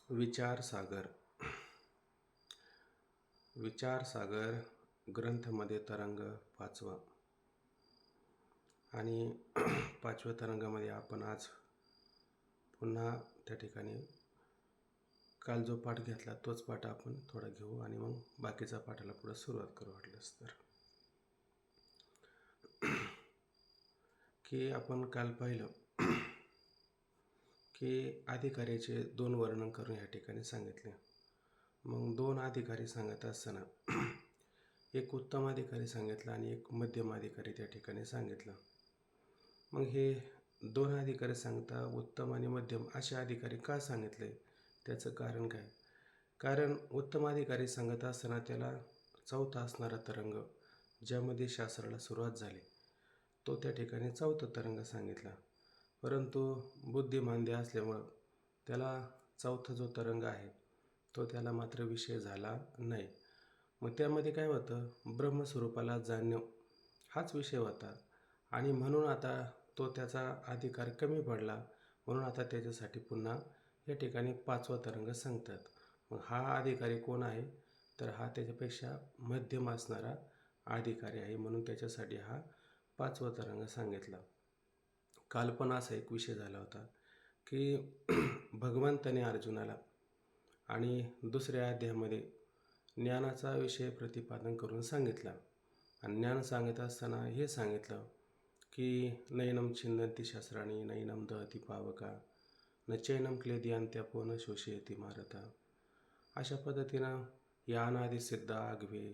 विचारसागर विचारसागर ग्रंथमध्ये तरंग पाचवा आणि पाचव्या तरंगामध्ये आपण आज पुन्हा त्या ठिकाणी काल जो पाठ घेतला तोच पाठ आपण थोडा घेऊ आणि मग बाकीचा पाठाला पुढे सुरुवात करू वाटलंच तर की आपण काल पाहिलं की अधिकाऱ्याचे दोन वर्णन करून या ठिकाणी सांगितले. मग दोन अधिकारी सांगत असताना एक उत्तम अधिकारी सांगितला आणि एक मध्यम अधिकारी त्या ठिकाणी सांगितला. मग हे दोन अधिकारी सांगता उत्तम आणि मध्यम असे अधिकारी का सांगितले, त्याचं कारण काय? कारण उत्तम अधिकारी सांगत असताना त्याला चौथा असणारा तरंग ज्यामध्ये शास्त्राला सुरुवात झाली तो त्या ठिकाणी चौथा तरंग सांगितला. परंतु बुद्धिमांद्य असल्यामुळं त्याला चौथा जो तरंग आहे तो त्याला मात्र विषय झाला नाही. मग त्यामध्ये काय होतं, ब्रह्मस्वरूपाला जाणणं हाच विषय होता आणि म्हणून आता तो त्याचा अधिकार कमी पडला. म्हणून आता त्याच्यासाठी पुन्हा या ठिकाणी पाचवा तरंग सांगतात. मग हा अधिकारी कोण आहे, तर हा त्याच्यापेक्षा मध्यम असणारा अधिकारी आहे. म्हणून त्याच्यासाठी हा पाचवा तरंग सांगितला. काल पण असा एक विषय झाला होता की भगवंताने अर्जुनाला आणि दुसऱ्या अध्यायामध्ये ज्ञानाचा विषय प्रतिपादन करून सांगितला. आणि ज्ञान सांगत असताना हे सांगितलं की नैनम छिंदंती शस्त्राणी नैनम दहती पावका न चैनम क्लेदियांत्यापो न शोषयती मारता. अशा पद्धतीनं यानादी सिद्ध आगवे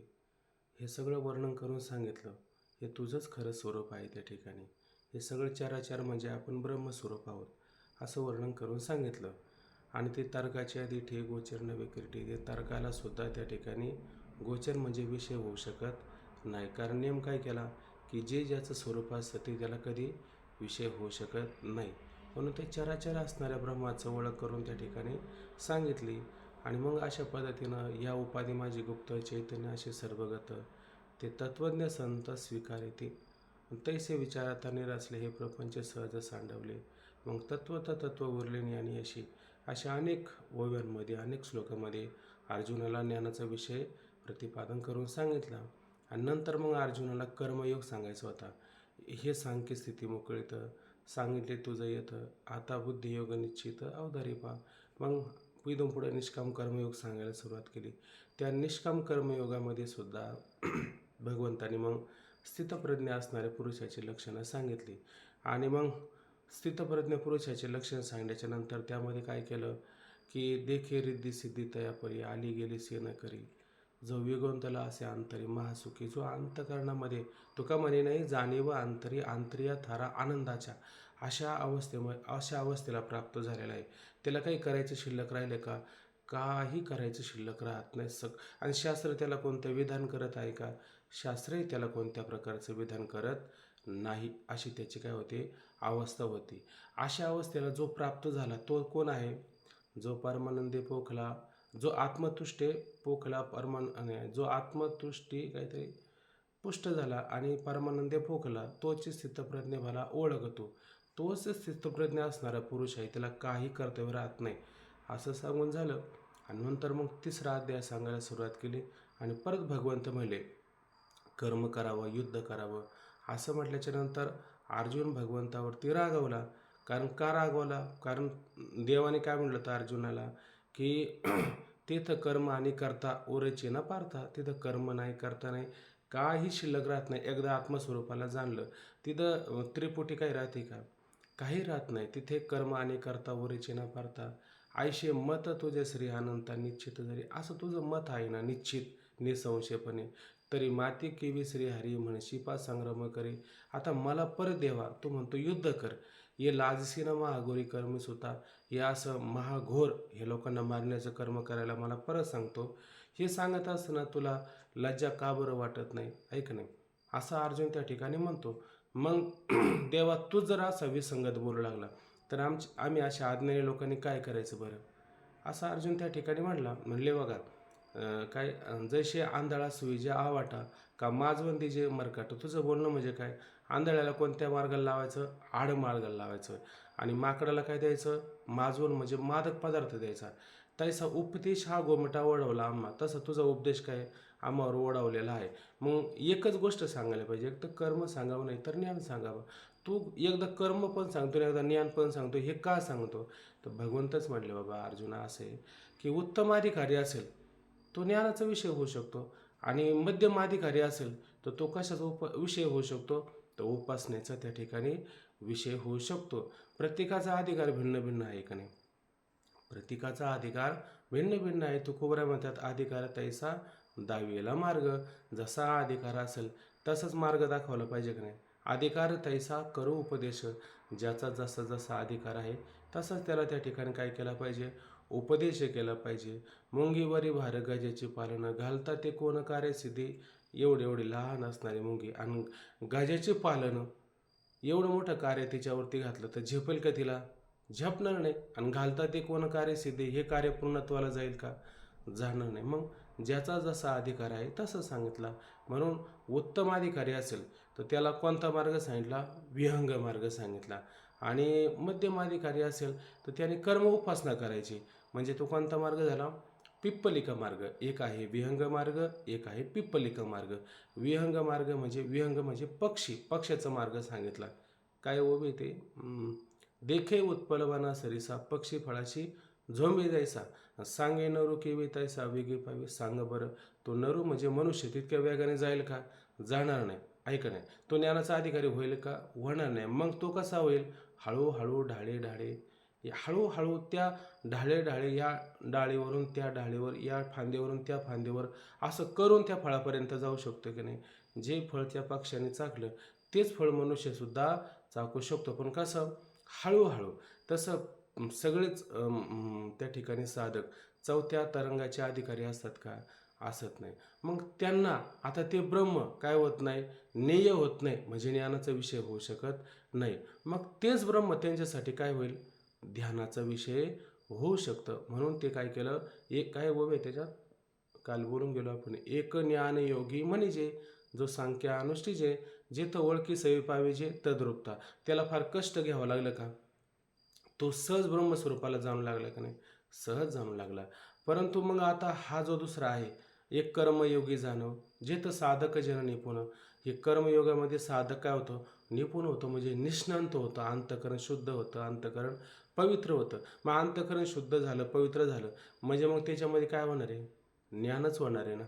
हे सगळं वर्णन करून सांगितलं. हे तुझंच खरं स्वरूप आहे. त्या ठिकाणी हे सगळं चराचर म्हणजे आपण ब्रह्मस्वरूप आहोत असं वर्णन करून सांगितलं. आणि ते तर्काचे आधी ठे गोचर न विक्रीटी, ते तर्काला सुद्धा त्या ठिकाणी गोचर म्हणजे विषय होऊ शकत नाही. कारण नेम काय केला की जे ज्याचं स्वरूप असतं ते त्याला कधी विषय होऊ शकत नाही. म्हणून ते चराचर असणाऱ्या ब्रह्माचं ओळख करून त्या ठिकाणी सांगितली. आणि मग अशा पद्धतीनं या उपाधी माझी गुप्त चैतन्य असे सर्वगत ते तत्त्वज्ञ संत स्वीकारिते तैसे विचारता निरासले हे प्रपंच सहज सांडवले. मग तत्त्व उरले ज्ञानी अशा अनेक ओव्यांमध्ये अनेक श्लोकामध्ये अर्जुनाला ज्ञानाचा विषय प्रतिपादन करून सांगितला. आणि नंतर मग अर्जुनाला कर्मयोग सांगायचा होता. हे सांख्य स्थिती मोकळीत सांगितले तुझं येतं आता बुद्धियोग निश्चित अवधारी पा. मग इथून पुढे निष्काम कर्मयोग सांगायला सुरुवात केली. त्या निष्काम कर्मयोगामध्ये सुद्धा भगवंताने मग स्थितप्रज्ञ असणाऱ्या पुरुषाची लक्षणं सांगितली. आणि मग स्थितप्रज्ञ पुरुषाचे लक्षण सांगण्याच्या नंतर त्यामध्ये काय केलं की देखे रिद्धी सिद्धी तया परी आली गेली से न करी जो विगोंतला असे अंतरी महासुखी. जो अंतकरणामध्ये तुका म्हणे नाही जाणीव अंतरी आंतरिया थारा आनंदाच्या अशा अवस्थेला प्राप्त झालेला आहे. त्याला काही करायचं शिल्लक राहिले का? काही करायचं शिल्लक राहत नाही. आणि शास्त्र त्याला कोणतं विधान करत आहे का? शास्त्रही त्याला कोणत्या प्रकारचं विधान करत नाही. अशी त्याची काय होते अवस्था होती. अशा अवस्थेला जो प्राप्त झाला तो कोण आहे? जो परमानंदे पोखला, जो आत्मतुष्टे पोखला जो आत्मतुष्टी काहीतरी पुष्ट झाला आणि परमानंदे पोखला तोच स्थितप्रज्ञ मला ओळखतो. तोच स्थितप्रज्ञ असणारा पुरुष आहे. त्याला काही कर्तव्य राहत नाही असं सांगून झालं. आणि नंतर मग तिसरा अध्याय सांगायला सुरुवात केली. आणि परत भगवंत म्हणले कर्म करावं युद्ध करावं. असं म्हटल्याच्या नंतर अर्जुन भगवंतावरती रागवला. कारण का रागवला? कारण देवाने काय म्हटलं तर अर्जुनाला की तिथं कर्म आणि करता ओरेचे न पारता. तिथं कर्म नाही करता नाही काही शिल्लक राहत नाही. एकदा आत्मस्वरूपाला जाणलं तिथं त्रिपुटी काही राहते का? काही राहत नाही. तिथे कर्म आणि करता ओरेचे न पारता आयशे मत तुझे श्री अनंता निश्चित जरी. असं तुझं मत आहे ना निश्चित निसंशयपणे तरी माती केवी श्री हरी म्हणशी पा संग्राम करे. आता मला परत देवा तू म्हणतो युद्ध कर. हे लाजसी ना महाघोरी कर्म सुद्धा हे असं महाघोर हे लोकांना मारण्याचं कर्म करायला मला परत सांगतो. हे सांगत असताना तुला लज्जा का बरं वाटत नाही? ऐक नाही असा अर्जुन त्या ठिकाणी म्हणतो. मग देवा तू जर असा विसंगत बोलू लागला तर आम्ही अशा आज्ञानी लोकांनी काय करायचं बरं? असा अर्जुन त्या ठिकाणी म्हणले बघा काय जैसे आंधळा सुईजे आवाटा का माजवंदी जे मरकाट. तुझं बोलणं म्हणजे काय? आंधळ्याला कोणत्या मार्गाला लावायचं? आड मार्गाला लावायचं. आणि माकडाला काय द्यायचं? माजवण म्हणजे मादक पदार्थ द्यायचा. तैसा उपदेश हा गोमटा ओढवला आम्हा, तसा तुझा उपदेश काय आम्हावर ओढवलेला आहे. मग एकच गोष्ट सांगायला पाहिजे, एक तर कर्म सांगावं नाही तर ज्ञान सांगावं. तू एकदा कर्म पण सांगतो एकदा ज्ञान पण सांगतो, हे का सांगतो? तर भगवंतच म्हटले बाबा अर्जुना असे की उत्तम अधिकारी असेल तो ज्ञानाचा विषय होऊ शकतो, आणि मध्यम अधिकारी असेल तर तो कशाचा विषय होऊ शकतो? तर उपासनेचा त्या ठिकाणी विषय होऊ शकतो. प्रत्येकाचा अधिकार भिन्न भिन्न आहे का नाही? प्रत्येकाचा अधिकार भिन्न भिन्न आहे. तुकोबरा म्हणतात अधिकार तैसा दावेला मार्ग. जसा हा अधिकार असेल तसाच मार्ग दाखवला पाहिजे का नाही? अधिकार तैसा करू उपदेश. ज्याचा जसा जसा अधिकार आहे तसाच त्याला त्या ठिकाणी काय केला पाहिजे? उपदेश केला पाहिजे. मुंगीवरी भार गजाची पालन, घालता ते कोण कार्यसिद्धी. एवढी एवढी लहान असणारी मुंगी आणि गजाचे पालन एवढं मोठं कार्य तिच्यावरती घातलं तर झेपेल का तिला? झेपणार नाही. आणि घालता ते कोण कार्यसिद्धी, हे कार्य पूर्णत्वाला जाईल का? जाणार नाही. मग ज्याचा जसा अधिकार आहे तसं सांगितला. म्हणून उत्तम अधिकारी असेल तर त्याला कोणता मार्ग सांगितला? विहंग मार्ग सांगितला. आणि मध्यम अधिकारी असेल तर त्याने कर्म उपासना करायची. म्हणजे तो कोणता मार्ग झाला? पिप्पलिका मार्ग. एक आहे विहंग मार्ग, एक आहे पिप्पलिका मार्ग. विहंग मार्ग म्हणजे विहंग म्हणजे पक्षाचा मार्ग सांगितला. काय ओबे ते देखे उत्पलवाना सरिसा, पक्षी फळाची झोंबे जायचा, सांगे नरू केवी तैसा वेगे पावे. सांग बरं, तो नरू म्हणजे मनुष्य तितक्या वेगाने जाईल का? जाणार नाही. ऐका नाही. तो ज्ञानाचा अधिकारी होईल का? होणार नाही. मग तो कसा होईल? हळूहळू ढाळे ढाळे, हळूहळू त्या ढाळे ढाळे या डाळीवरून त्या डाळीवर, या फांदीवरून त्या फांदीवर, असं करून त्या फळापर्यंत जाऊ शकतो की नाही? जे फळ त्या पक्षाने चाकलं तेच फळ मनुष्यसुद्धा चाकू शकतो. पण कसं? हळूहळू. तसं सगळेच त्या ठिकाणी साधक चौथ्या तरंगाचे अधिकारी असतात का? असत नाही. मग त्यांना आता ते ब्रह्म काय होत नाही? ज्ञेय होत नाही, म्हणजे ज्ञानाचा विषय होऊ शकत नाही. मग तेच ब्रह्म त्यांच्यासाठी काय होईल? ध्यानाचा विषय होऊ शकतं. म्हणून ते काय केलं? एक काय उभे त्याच्यात काल बोलून गेलो आपण, एक ज्ञान योगी म्हणजे जो सांख्या अनुष्ठीजे, जेथ ओळखी सवी पाहिजे तद्रूपता. त्याला फार कष्ट घ्यावं लागलं का? तो सहज ब्रह्मस्वरूपाला जाणू लागला का नाही? सहज जाणू लागला. परंतु मग आता हा जो दुसरा आहे, एक कर्मयोगी जाणव, जेथ साधक जन निपुण. हे कर्मयोगामध्ये साधक काय होतं? निपुण होतं, म्हणजे निष्णांत होतं, अंतकरण शुद्ध होतं, अंतकरण पवित्र होतं. मग अंतकरण शुद्ध झालं, पवित्र झालं, म्हणजे मग त्याच्यामध्ये काय होणार आहे? ज्ञानच होणार आहे ना.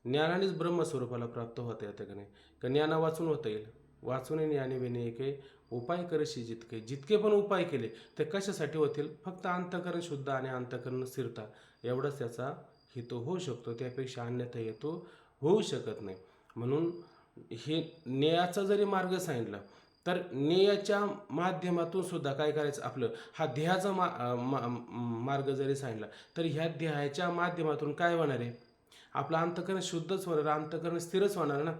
ज्ञानानेच ब्रह्मस्वरूपाला प्राप्त होता येतं का नाही? का ज्ञाना वाचून होता येईल? वाचून ज्ञानी विनयके उपाय करशी जितके. जितके पण उपाय केले ते कशासाठी होतील? फक्त अंतकरण शुद्ध आणि अंतकरण स्थिरता, एवढाच त्याचा हेतू होऊ शकतो. त्यापेक्षा अन्यथा हेतू होऊ शकत नाही. म्हणून हे न्यायाचा जरी मार्ग सांगितला तर न्यायाच्या माध्यमातून सुद्धा काय करायचं? आपलं हा ध्येयाचा मार्ग जरी सांगितला तर ह्या ध्येयाच्या माध्यमातून काय होणार आहे? आपलं अंतकरण शुद्धच होणार, अंतकरण स्थिरच होणार ना.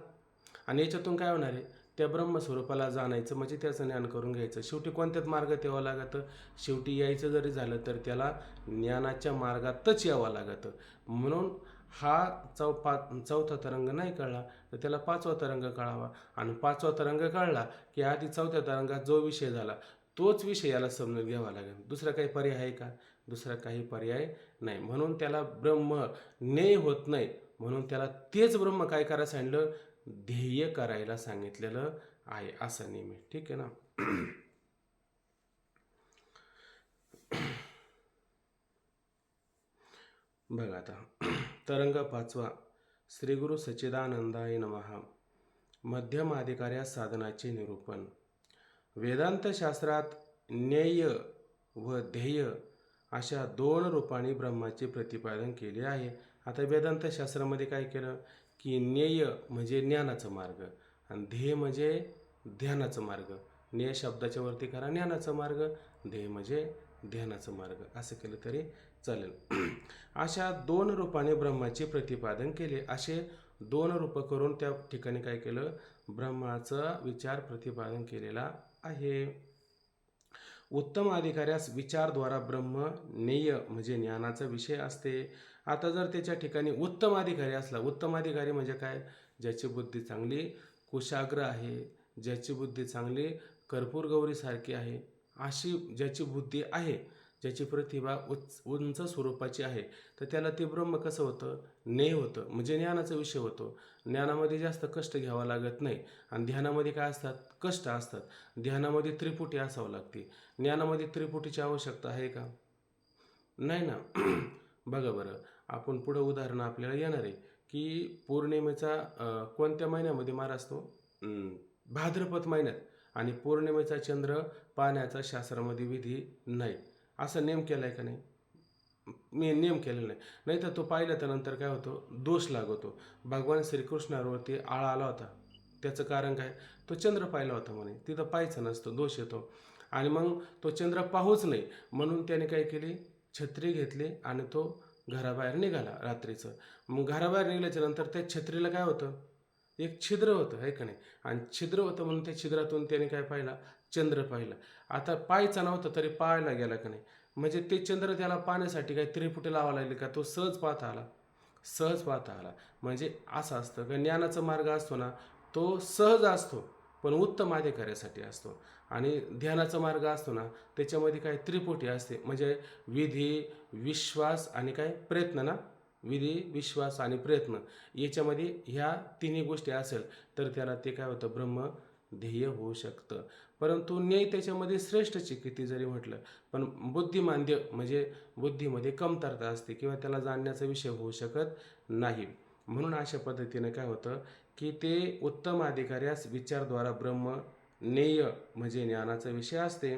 आणि याच्यातून काय होणार आहे? त्या ब्रह्मस्वरूपाला जाणायचं, म्हणजे त्याचं ज्ञान करून घ्यायचं. शेवटी कोणत्याच मार्गात यावं लागतं? शेवटी यायचं जरी झालं तर त्याला ज्ञानाच्या मार्गातच यावं लागतं. म्हणून हा चौथा तरंग नाही कळला तर त्याला पाचवा तरंग कळावा, आणि पाचवा तरंग कळला की आधी चौथ्या तरंगात जो विषय झाला तोच विषय याला समजून घ्यावा लागेल. दुसरा काही पर्याय आहे का? दुसरा काही पर्याय नाही. म्हणून त्याला ब्रह्म ज्ञेय होत नाही. म्हणून त्याला तेच ब्रह्म काय करायला सांगितलं? ध्येय करायला सांगितलेलं आहे, असं नेहमी. ठीक आहे ना. बघा आता तरंग पाचवा. श्री गुरु सच्चिदानंदाय नमः. मध्यम अधिकाऱ्या साधनाचे निरूपण. वेदांत शास्त्रात ज्ञेय व ध्येय अशा दोन रूपांनी ब्रह्माचे प्रतिपादन केले आहे. आता वेदांत शास्त्रामध्ये काय केलं की ज्ञेय म्हणजे ज्ञानाचा मार्ग आणि ध्येय म्हणजे ध्यानाचा मार्ग. ज्ञेय शब्दाच्या वरती करा ज्ञानाचा मार्ग, ध्येय म्हणजे ध्यानाचा मार्ग, असं केलं तरी चालेल. अशा दोन रूपाने ब्रह्माचे प्रतिपादन केले. असे दोन रूप करून त्या ठिकाणी काय केलं? ब्रह्माचा विचार प्रतिपादन केलेला आहे. उत्तम अधिकाऱ्यास विचारद्वारा ब्रह्म ज्ञेय म्हणजे ज्ञानाचा विषय असते. आता जर त्याच्या ठिकाणी उत्तम अधिकारी असला, उत्तम अधिकारी म्हणजे काय? ज्याची बुद्धी चांगली कुशाग्र आहे, ज्याची बुद्धी चांगली कर्पूर गौरीसारखी आहे, अशी ज्याची बुद्धी आहे ज्याची प्रतिभा उंच स्वरूपाची आहे, तर त्याला ते ब्रह्म कसं होतं, ज्ञेय होतं, म्हणजे ज्ञानाचा विषय होतो. ज्ञानामध्ये जास्त कष्ट घ्यावं लागत नाही. आणि ध्यानामध्ये काय असतात, कष्ट असतात. ध्यानामध्ये त्रिपुटी असावं लागते. ज्ञानामध्ये त्रिपुटीची आवश्यकता आहे का? नाही ना. बघा बरं, आपण पुढं उदाहरण आपल्याला येणार आहे की पौर्णिमेचा कोणत्या महिन्यामध्ये मार असतो, भाद्रपद महिन्यात. आणि पौर्णिमेचा चंद्र पाहण्याचा शास्त्रामध्ये विधी नाही, असा नेम केला आहे का नाही? मी नियम केलेला नाही. नाही तर तो पाहिल्याच्या नंतर काय होतो, दोष लागतो. भगवान श्रीकृष्णावरती आळा आला होता, त्याचं कारण काय, तो चंद्र पाहिला होता म्हणे, तिथं पाहायचं नसतं, दोष येतो. आणि मग तो चंद्र पाहूच नाही म्हणून त्याने काय केली, छत्री घेतली आणि तो घराबाहेर निघाला रात्रीचं. मग घराबाहेर निघाल्याच्या नंतर त्या छत्रीला काय होतं, एक छिद्र होतं आहे का नाही. आणि छिद्र होतं म्हणून त्या छिद्रातून त्याने काय पाहिला, चंद्र पाहिला. आता पाहायचा नव्हता तरी पाहायला गेला का नाही. म्हणजे ते चंद्र त्याला पाहण्यासाठी काही त्रिपुटी लावा लागली का, तो सहज पाहता आला, सहज पाहता आला. म्हणजे असं असतं की ज्ञानाचा मार्ग असतो ना, तो सहज असतो पण उत्तम अधिकाऱ्यासाठी असतो. आणि ध्यानाचा मार्ग असतो ना, त्याच्यामध्ये काय त्रिपुटी असते, म्हणजे विधी, विश्वास आणि काय प्रयत्न ना. विधी, विश्वास आणि प्रयत्न याच्यामध्ये ह्या तिन्ही गोष्टी असेल तर त्याला ते काय होतं, ब्रह्म ध्येय होऊ शकतं. परंतु न्याय त्याच्यामध्ये श्रेष्ठची किती जरी म्हटलं, पण बुद्धिमांद्य म्हणजे बुद्धीमध्ये कमतरता असते किंवा त्याला जाणण्याचा विषय होऊ शकत नाही. म्हणून अशा पद्धतीने काय होतं की ते उत्तम अधिकाऱ्यास विचारद्वारा ब्रह्म ज्ञेय म्हणजे ज्ञानाचा विषय असते.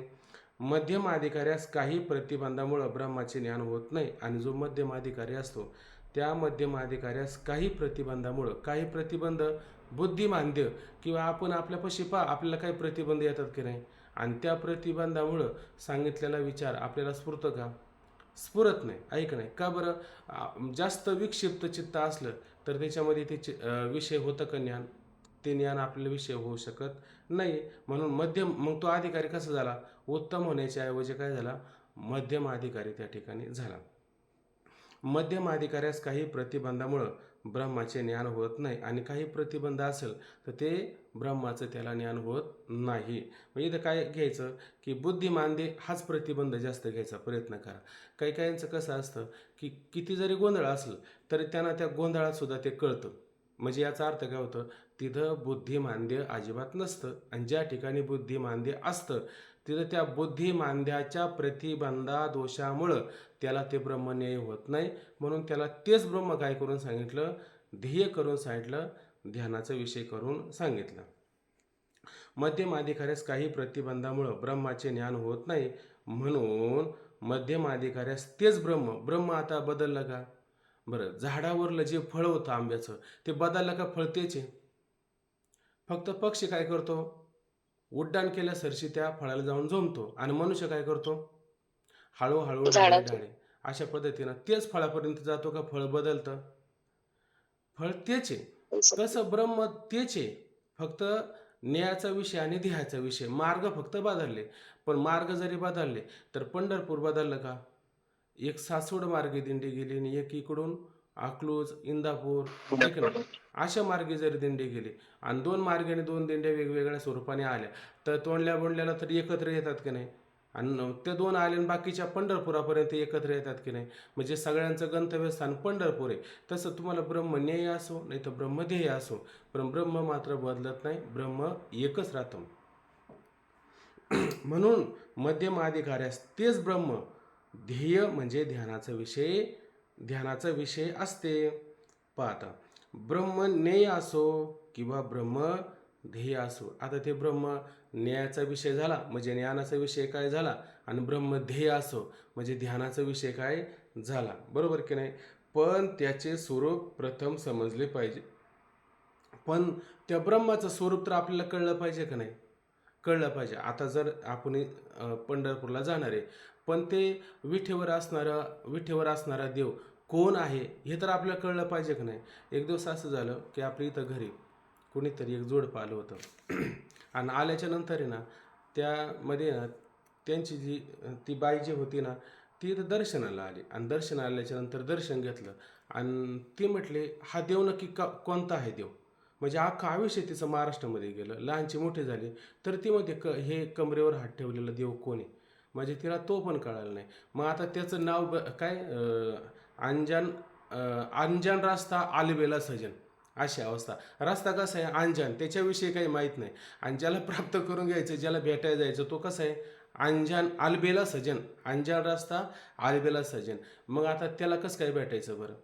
मध्यम अधिकाऱ्यास काही प्रतिबंधामुळं ब्रह्माचे ज्ञान होत नाही. आणि जो मध्यम अधिकारी असतो त्या मध्यम अधिकाऱ्यास काही प्रतिबंधामुळं, काही प्रतिबंध बुद्धिमांद्य किंवा आपण आपल्यापाशी आपल्याला काही प्रतिबंध येतात की नाही, आणि त्या प्रतिबंधामुळं सांगितलेला विचार आपल्याला स्फुरतं का, स्फुरत नाही. ऐक नाही का बरं, जास्त विक्षिप्त चित्त असलं तर त्याच्यामध्ये ते विषय होतं का ज्ञान, ते ज्ञान आपल्याला विषय होऊ शकत नाही. म्हणून मध्यम, मग तो अधिकारी कसा झाला, उत्तम होण्याच्या ऐवजी काय झाला, मध्यम अधिकारी त्या ठिकाणी झाला. मध्यम अधिकाऱ्यास काही प्रतिबंधामुळं ब्रह्माचे ज्ञान होत नाही. आणि काही प्रतिबंध असेल तर ते ब्रह्माचं त्याला ज्ञान होत नाही. म्हणजे इथं काय घ्यायचं की बुद्धिमांद्य हाच प्रतिबंध जास्त घ्यायचा प्रयत्न करा. काही काहींचं कसं असतं की किती जरी गोंधळ असलं तरी त्यांना त्या गोंधळात सुद्धा ते कळतं. म्हणजे याचा अर्थ काय होतं, तिथं बुद्धिमांद्य अजिबात नसतं. आणि ज्या ठिकाणी बुद्धिमांद्य असतं तिथं त्या बुद्धिमांद्याच्या प्रतिबंधा दोषामुळं त्याला ते ब्रह्मज्ञेय होत नाही. म्हणून त्याला तेच ब्रह्म काय करून सांगितलं, ध्येय करून सांगितलं, ध्यानाचा विषय करून सांगितलं. मध्यम अधिकाऱ्यास काही प्रतिबंधामुळं ब्रह्माचे ज्ञान होत नाही. म्हणून मध्यम अधिकाऱ्यास तेच ब्रह्म, ब्रह्म आता बदललं का, बरं झाडावरलं जे फळ होतं आंब्याचं ते बदललं का, फळ तेच आहे. फक्त पक्षी काय करतो, उड्डाण केल्यासरशी त्या फळाला जाऊन झोंबतो. आणि मनुष्य काय करतो, हळूहळू ढाळे ढाळे अशा पद्धतीनं तेच फळापर्यंत जातो का, फळ बदलतं, फळ तेच आहे. तसं ब्रह्म तेच आहे, फक्त न्यायाचा विषय आणि ध्येयाचा विषय, मार्ग फक्त बदलले. पण मार्ग जरी बदलले तर पंढरपूर बदललं का, एक सासवड मार्गे दिंडी गेली आणि एक इकडून अकलूज, इंदापूर, ठीक ना, अशा मार्गे जरी दिंडी गेली आणि दोन मार्गाने दोन दिंड्या वेगवेगळ्या स्वरूपाने आल्या तर तोंडल्या बोंडल्याला तर एकत्र येतात की नाही. आणि ते दोन आले आणि बाकीच्या पंढरपुरापर्यंत एकत्र येतात की नाही. म्हणजे सगळ्यांचं गंतव्यस्थान पंढरपूर आहे. तसं तुम्हाला ब्रह्मज्ञेय असो नाही तर ब्रह्मध्येय असो, पण ब्रह्म मात्र बदलत नाही, ब्रह्म एकच राहतं. म्हणून मध्यम अधिकाऱ्यास तेच ब्रह्म, ध्येय म्हणजे ध्यानाचा विषय असते. पाहता ब्रह्म ज्ञेय असो किंवा ब्रह्म ध्येय असो, आता ते ब्रह्म न्यायाचा विषय झाला म्हणजे ज्ञानाचा विषय काय झाला, आणि ब्रह्म ध्येय असो म्हणजे ध्यानाचा विषय काय झाला, बरोबर की नाही. पण त्याचे स्वरूप प्रथम समजले पाहिजे. पण त्या ब्रह्माचं स्वरूप तर आपल्याला कळलं पाहिजे का नाही, कळलं पाहिजे. आता जर आपण पंढरपूरला जाणार आहे, पण ते विठेवर असणारा देव कोण आहे हे तर आपल्याला कळलं पाहिजे का नाही. एक दिवस असं झालं की आपल्या इथं घरी कोणीतरी एक जोडपं आलं होतं. आणि आल्याच्या नंतर आहे ना, त्यामध्ये ना त्यांची ती बाई जी होती ना, ती इथं दर्शनाला आली. आणि दर्शन आल्याच्या नंतर दर्शन घेतलं आणि ती म्हटले, हा देव नक्की कोणता आहे देव. म्हणजे अख्खं आयुष्य तिचं महाराष्ट्रामध्ये गेलं, लहानची मोठी झाली तर ती म्हणते हे कमरेवर हात ठेवलेला देव कोण आहे. म्हणजे तिला तो पण कळाला नाही. मग आता त्याचं नाव काय अंजन अंजन रस्ता आलबेला सजन अशी अवस्था. रस्ता कसा आहे अंजन, त्याच्याविषयी काही माहीत नाही. आणि ज्याला प्राप्त करून घ्यायचं, ज्याला भेटायला जायचं, तो कसा आहे अंजन आलबेला सजन, अंजन रस्ता आलबेला सजन. मग आता त्याला कसं काय भेटायचं बरं,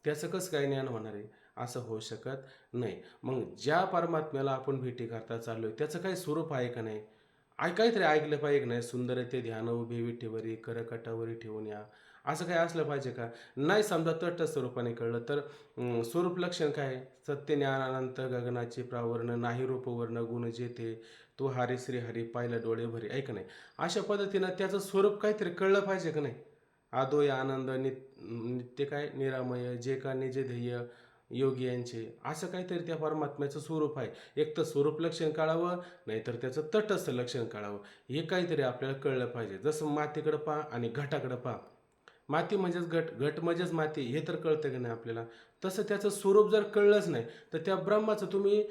त्याचं कसं काय ज्ञान होणार आहे, असं होऊ शकत नाही. मग ज्या परमात्म्याला आपण भेटी करता चाललोय त्याचं काही स्वरूप आहे का नाही, काहीतरी ऐकलं पाहिजे का नाही, सुंदर ते ध्यान उभे विठेवरी करकटावरी ठेवून या, असं काही असलं पाहिजे का नाही. समजा तटस्थ स्वरूपाने कळलं तर स्वरूप लक्षण काय, सत्य ज्ञान अनंत गगनाचे प्रावरण, नाही रूपवर्ण गुण जेथे तो हरी श्री हरी पाहिलं डोळे भरी, ऐक नाही. अशा पद्धतीनं त्याचं स्वरूप काहीतरी कळलं पाहिजे का नाही. आदोय आनंद नित्य काय निरामय जे का निज ध्येय योगी यांचे, असं काहीतरी त्या परमात्म्याचं स्वरूप आहे. एक तर स्वरूप लक्षण कळावं, नाहीतर त्याचं तटस्थ लक्षण कळावं, हे काहीतरी आपल्याला कळलं पाहिजे. जसं मातीकडं पहा आणि घटाकडं पहा, माती म्हणजेच घट, घट म्हणजेच माती, हे तर कळतं की नाही आपल्याला. तसं त्याचं स्वरूप जर कळलंच नाही तर त्या ब्रह्माचं तुम्ही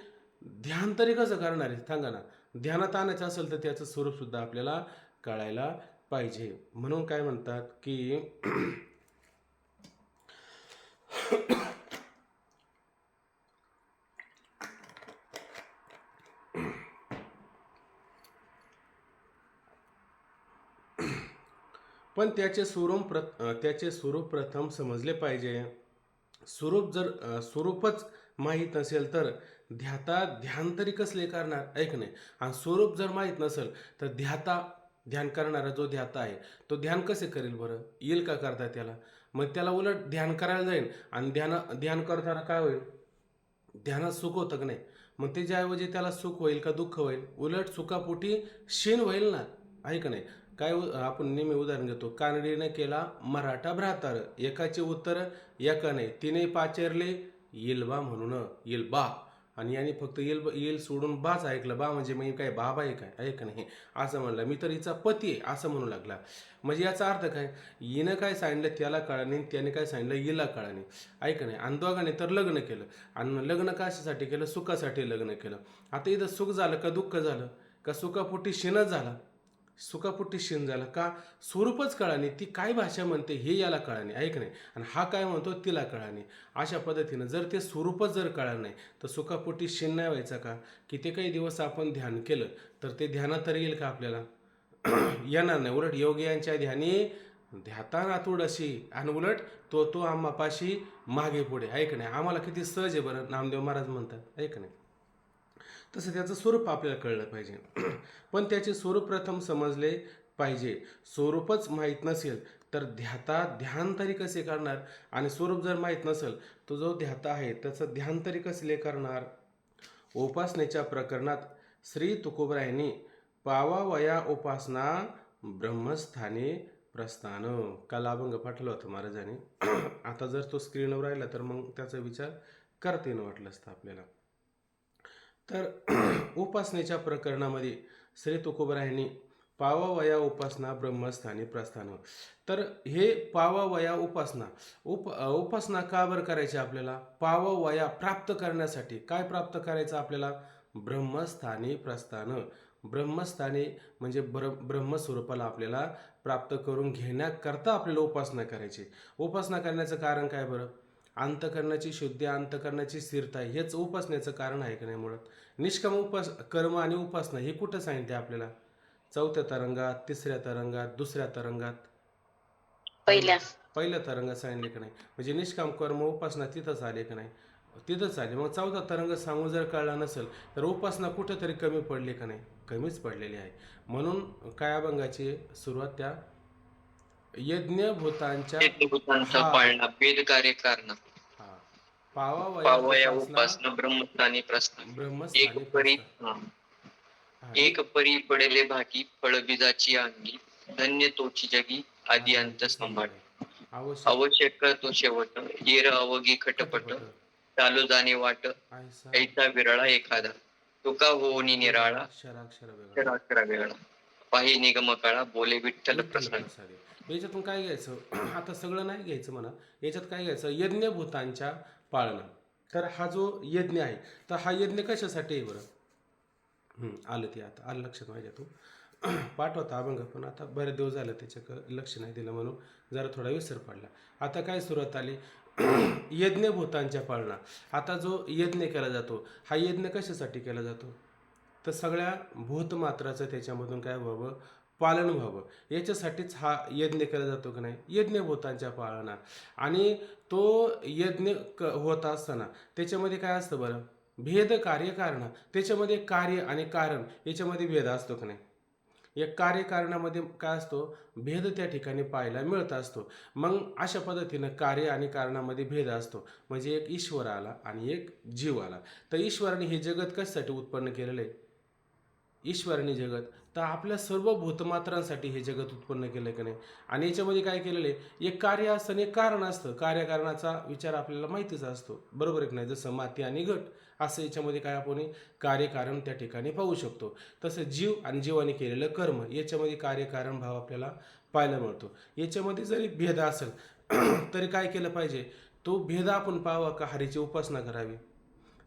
ध्यान तरी कसं करणार आहे सांगा ना. ध्यानात आणायचं असेल तर त्याचं स्वरूपसुद्धा आपल्याला कळायला पाहिजे. म्हणून काय म्हणतात की पण त्याचे स्वरूप प्रथम समजले पाहिजे. स्वरूपच माहीत नसेल तर ध्याता ध्यान तरी कसले करणार, ऐक नाही. आणि स्वरूप जर माहीत नसेल तर ध्यान करणारा जो ध्याता आहे तो ध्यान कसे करेल बरं, येईल का करता त्याला. मग त्याला उलट ध्यान करायला जाईल आणि ध्यान करताना काय होईल, ध्यानात सुख होतं का नाही. मग त्याच्याऐवजी त्याला सुख होईल का दुःख होईल, उलट सुखापोटी क्षीण होईल ना, आहे का नाही. काय आपण नेहमी उदाहरण घेतो, कानडीने केला मराठा भ्रातर, एकाचे उत्तर एका नाही, तिने पाचरले येलबा म्हणून येलबा. आणि याने फक्त येल सोडून बाच ऐकलं, बा म्हणजे मी काय बाबा आहे काय, ऐक नाही असं म्हणलं, मी तर हिचा पती आहे असं म्हणू लागला. म्हणजे याचा अर्थ काय, हिनं काय सांगितलं त्याला कळा नाही, त्याने काय सांगितलं हिला कळा नाही, ऐक नाही. आणि दोघांनी तर लग्न केलं, आणि लग्न कशासाठी केलं, सुखासाठी लग्न केलं. आता इथं सुख झालं का दुःख झालं, का सुखापोटी शिनच झाला, सुखापोटी शिन झाला का, स्वरूपच कळा नाही, ती काय भाषा म्हणते हे याला कळा नाही, ऐक नाही. आणि हा काय म्हणतो तिला कळा नाही. अशा पद्धतीनं जर ते स्वरूपच जर कळलं नाही तर सुखापोटी शिन नाही व्हायचा का. किती काही दिवस आपण ध्यान केलं तर ते ध्यानात तर येईल का आपल्याला, येणार नाही. उलट योगियांच्या ध्यानी ध्याता नातूड अशी, आणि उलट तो आम्हापाशी मागे पुढे, ऐक नाही. आम्हाला किती सहज आहे बरं, नामदेव महाराज म्हणतात, ऐक नाही. तसं त्याचं स्वरूप आपल्याला कळलं पाहिजे. पण त्याचे स्वरूप प्रथम समजले पाहिजे. स्वरूपच माहीत नसेल तर ध्यान तरी कसे करणार. आणि स्वरूप जर माहीत नसेल तो जो ध्याता आहे त्याचं ध्यान तरी कसले करणार. उपासनेच्या प्रकरणात श्री तुकोबरायांनी पावावया उपासना ब्रह्मस्थानी प्रस्थान, काल अभंग पाठवला होता महाराजांनी. आता जर तो स्क्रीनवर राहिला तर मग त्याचा विचार करता येणं वाटलं असतं आपल्याला. तर उपासनेच्या प्रकरणामध्ये श्री तुकोबरायांनी पावावया उपासना ब्रह्मस्थानी प्रस्थान. तर हे पावावया उपासना, उपासना का बरं करायची आपल्याला, पावावया प्राप्त करण्यासाठी. काय प्राप्त करायचं आपल्याला, ब्रह्मस्थानी प्रस्थान. ब्रह्मस्थानी म्हणजे ब्रह्मस्वरूपाला आपल्याला प्राप्त करून घेण्याकरता आपल्याला उपासना करायची. उपासना करण्याचं कारण काय बरं, अंतकरणाची शुद्धी, अंतकरणाची स्थिरता, हेच उपासनेचं कारण आहे का नाही. मुळात निष्काम कर्म आणि उपासना हे कुठं सांगितले आपल्याला, चौथ्या तरंगात, तिसऱ्या तरंगात, दुसऱ्या तरंगात, पहिल्या तरंगात सांगितले का नाही. म्हणजे निष्काम कर्म उपासना तिथंच आले का नाही, तिथंच आले. मग चौथा तरंग सांगून जर कळला नसेल तर उपासना कुठंतरी कमी पडली का नाही, कमीच पडलेली आहे. म्हणून काय अभंगाची सुरुवात त्या यज्ञभूतांच्या पाळणा वेद कार्य करणं, पावावया उपासना ब्रह्मस्थानी प्रस्थान. ब्रह्मस्थानी प्रस्थान. एक परी पडले भागी, फळबीजाची अंगी, धन्य तोची जगी, आदी अंत संभाळ. आवश्यक तो शेवट, येर अवघी खटपट, चालू जाणे वाट, ऐसा विरळा एखादा, तुका होनी निराळा, शराक्षरा वेगळा, पाही निगम काळा, बोले विठ्ठल प्रसाद. याच्यातून काय घ्यायचं, आता सगळं नाही घ्यायचं म्हणा, याच्यात काय घ्यायचं, यज्ञभूतांच्या पाळणं. तर हा जो यज्ञ आहे तर हा यज्ञ कशासाठी आहे बरं, आलं ते आता आलं लक्षात माझ्या तू. पाठवता अभंग, पण आता बरेच दिवस झालं त्याच्याकडे लक्ष नाही दिलं म्हणून जरा थोडा विसर पडला. आता काय सुरुवात आली यज्ञभूतांच्या पाळणा. आता जो यज्ञ केला जातो, हा यज्ञ कशासाठी केला जातो? तर सगळ्या भूतमात्राचं त्याच्यामधून काय व्हावं, पालन व्हावं, याच्यासाठीच हा यज्ञ केला जातो की नाही, यज्ञभूतांच्या पाळणा. आणि तो यज्ञ होत असताना त्याच्यामध्ये काय असतं बरं, भेद कार्य कारण. त्याच्यामध्ये कार्य आणि कारण याच्यामध्ये भेद असतो की नाही. या कार्यकारणामध्ये काय असतो, भेद त्या ठिकाणी पाहायला मिळत असतो. मग अशा पद्धतीनं कार्य आणि कारणामध्ये भेद असतो. म्हणजे एक ईश्वर आला आणि एक जीव आला. तर ईश्वराने हे जगत कशासाठी उत्पन्न केलेलं आहे? ईश्वराने जगत तर आपल्या सर्व भूतमात्रांसाठी हे जगत उत्पन्न केलं की नाही. आणि याच्यामध्ये काय केलेलं आहे, एक कार्य असतं आणि एक कारण असतं. कार्यकारणाचा विचार आपल्याला माहितीच असतो, बरोबर आहे की नाही. जसं माती आणि घट, असं याच्यामध्ये काय आपण कार्यकारण त्या ठिकाणी पाहू शकतो. तसं जीव आणि जीवाने केलेलं कर्म, याच्यामध्ये कार्यकारण भाव आपल्याला पाहायला मिळतो. याच्यामध्ये जरी भेद असेल तरी काय केलं पाहिजे, तो भेद आपण पाहावा का हरीची उपासना करावी,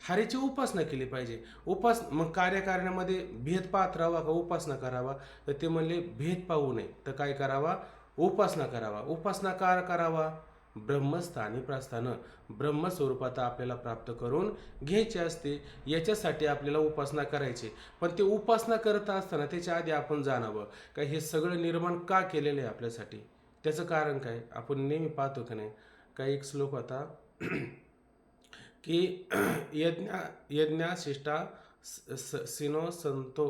हरीची उपासना केली पाहिजे. मग कार्यकारणामध्ये भेद पाहत राहावा का उपासना करावा, तर ते म्हणले भेद पाहू नये तर काय करावा, उपासना करावा. उपासना कार करावा, ब्रह्मस्थानी प्रस्थान, ब्रह्मस्वरूपात आपल्याला प्राप्त करून घ्यायचे असते. याच्यासाठी आपल्याला उपासना करायची. पण ते उपासना करत असताना त्याच्या आधी आपण जाणावं का हे सगळं निर्माण का केलेलं आहे आपल्यासाठी, त्याचं कारण काय. आपण नेहमी पाहतो की नाही, काही एक श्लोक होता की यज्ञाशिष्टा सिनो संतो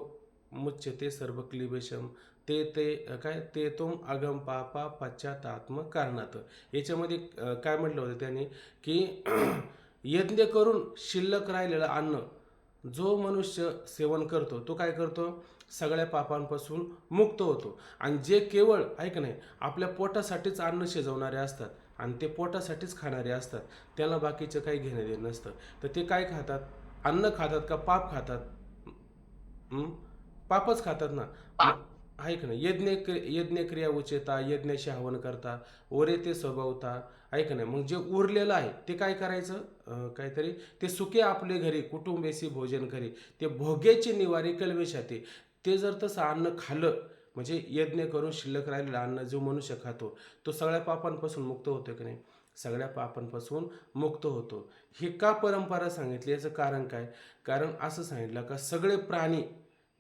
मुच्यते सर्व क्लिबेशम, ते काय ते तुम अगम पापा पश्चातात्म कारणात. याच्यामध्ये काय म्हटलं होतं त्याने की यज्ञ करून शिल्लक राहिलेलं अन्न जो मनुष्य सेवन करतो तो काय करतो, सगळ्या पापांपासून मुक्त होतो. आणि जे केवळ ऐक नाही आपल्या पोटासाठीच अन्न शिजवणारे असतात आणि ते पोटासाठीच खाणारे असतात, त्याला बाकीचं काही घेणं देणं नसतं. तर ते काय खातात, अन्न खातात का पाप खातात? पापच खातात ना. ऐक ना, यज्ञक्रिया उचेता, यज्ञाशी हवन करता, ओरे ते स्वभावता. ऐक ना, मग जे उरलेलं आहे ते काय करायचं, काहीतरी ते सुके आपले घरी कुटुंबेशी भोजन करी, ते भोग्याची निवारी कल्वेशाते. ते जर तसं अन्न खाल्लं म्हणजे यज्ञ करून शिल्लक राहिलेलं अन्न जो मनुष्य खातो तो सगळ्या पापांपासून मुक्त होतो की नाही, सगळ्या पापांपासून मुक्त होतो. हे का परंपरा सांगितली, याचं कारण काय, कारण असं सांगितलं का सगळे प्राणी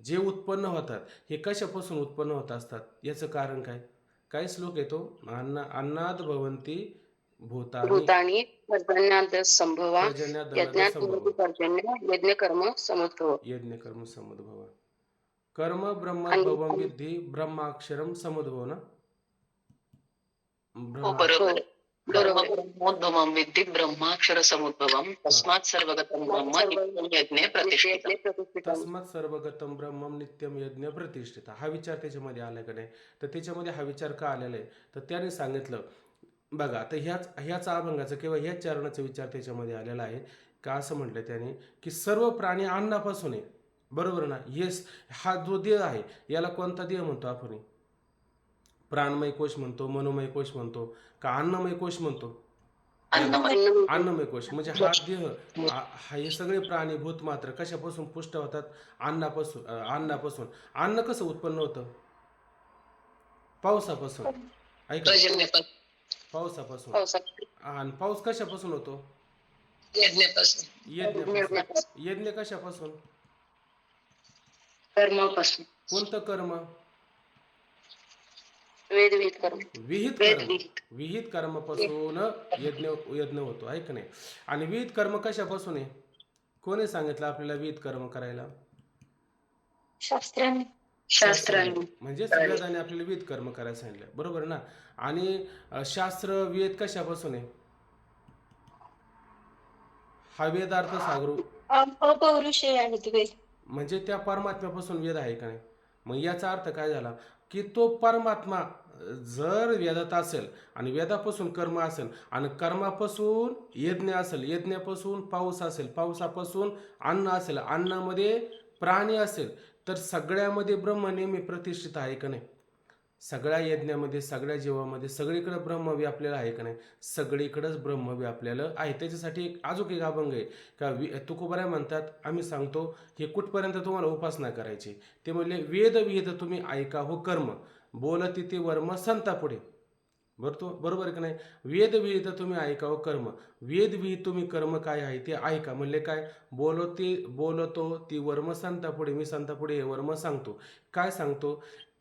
जे उत्पन्न होतात हे कशापासून उत्पन्न होत असतात, याचं कारण काय. काय श्लोक येतो, अन्नाद भवंती भूतानी पर्जन्याद संभवा पर्जन्यादनद यज्ञात संभव, पर्जन्य यज्ञ कर्म समुद्भव. यज्ञ कर्म समुद्भव, कर्म ब्रह्म आणि भवम विद्धी ब्रह्माक्षरम समुद्भव ना. हो, ब्रह्मा बरोबर. कर्म बरोबर. ब्रह्मोद्भवम विद्धि ब्रह्माक्षर समुद्भवम तस्मात् सर्वगतं ब्रह्म नित्यं यज्ञे प्रतिष्ठितम्. तस्मात सर्वगतम ब्रह्मम नित्यम यज्ञ प्रतिष्ठिता, हा विचार त्याच्यामध्ये आला का नाही. तर त्याच्यामध्ये हा विचार का आलेला आहे, तर त्याने सांगितलं बघा. तर ह्याच अभंगाचं किंवा ह्याच चरणाचा विचार त्याच्यामध्ये आलेला आहे का. असं म्हटलं त्याने की सर्व प्राणी अन्नापासून आहे, बरोबर ना. हा जो देह आहे याला कोणता देह म्हणतो आपण, प्राणमय कोश म्हणतो, मनोमय कोश म्हणतो का अन्नमय कोश म्हणतो, अन्नमय कोश. म्हणजे हा देह हे सगळे प्राणी भूत मात्र कशापासून पुष्ट होतात, अन्नापासून. अन्न कसं उत्पन्न होतं, पावसापासून. ऐका, पावसापासून. आणि पाऊस कशापासून होतो, यज्ञापासून. यज्ञ कशापासून, कर्मापासून. कोणतं कर्म, वेदविहित कर्म. विहित कर्मापासून यज्ञ होतो, आहे का नाही. आणि विहित कर्म कशापासून आहे, कोणी सांगितलं आपल्याला विहित कर्म करायला, शास्त्रांनी. म्हणजे वेदाने आपल्याला विहित कर्म करायला सांगितलं, बरोबर ना. आणि शास्त्र वेद कशापासून आहे, हा वेदार्थ सागरू अपौरुषेय आहेत वेद. म्हणजे त्या परमात्म्यापासून वेद आहे का नाही. मग याचा अर्थ काय झाला की तो परमात्मा जर वेदात असेल आणि वेदापासून कर्म असेल आणि कर्मापासून यज्ञ असेल, यज्ञापासून पाऊस असेल, पावसापासून अन्न असेल, अन्नामध्ये प्राणी असेल, तर सगळ्यामध्ये ब्रह्म नेहमी प्रतिष्ठित आहे का नाही. सगळ्या यज्ञामध्ये, सगळ्या जीवामध्ये सगळीकडे ब्रह्म व्यापलेलं आहे का नाही? सगळीकडेच ब्रह्म व्यापलेलं आहे. त्याच्यासाठी अजून एक अभंग आहे का तुकोबाराय म्हणतात, आम्ही सांगतो हे कुठपर्यंत तुम्हाला उपासना करायची. ते म्हणले, वेद विहित तुम्ही ऐका हो कर्म, बोलती ते वर्म संतापुढे. बरोबर आहे का नाही? वेद विहित तुम्ही ऐका हो कर्म, वेद विहित तुम्ही कर्म काय आहे ते ऐका. म्हणले काय? बोलतो ती वर्म संतापुढे, मी संतापुढे हे वर्म सांगतो. काय सांगतो?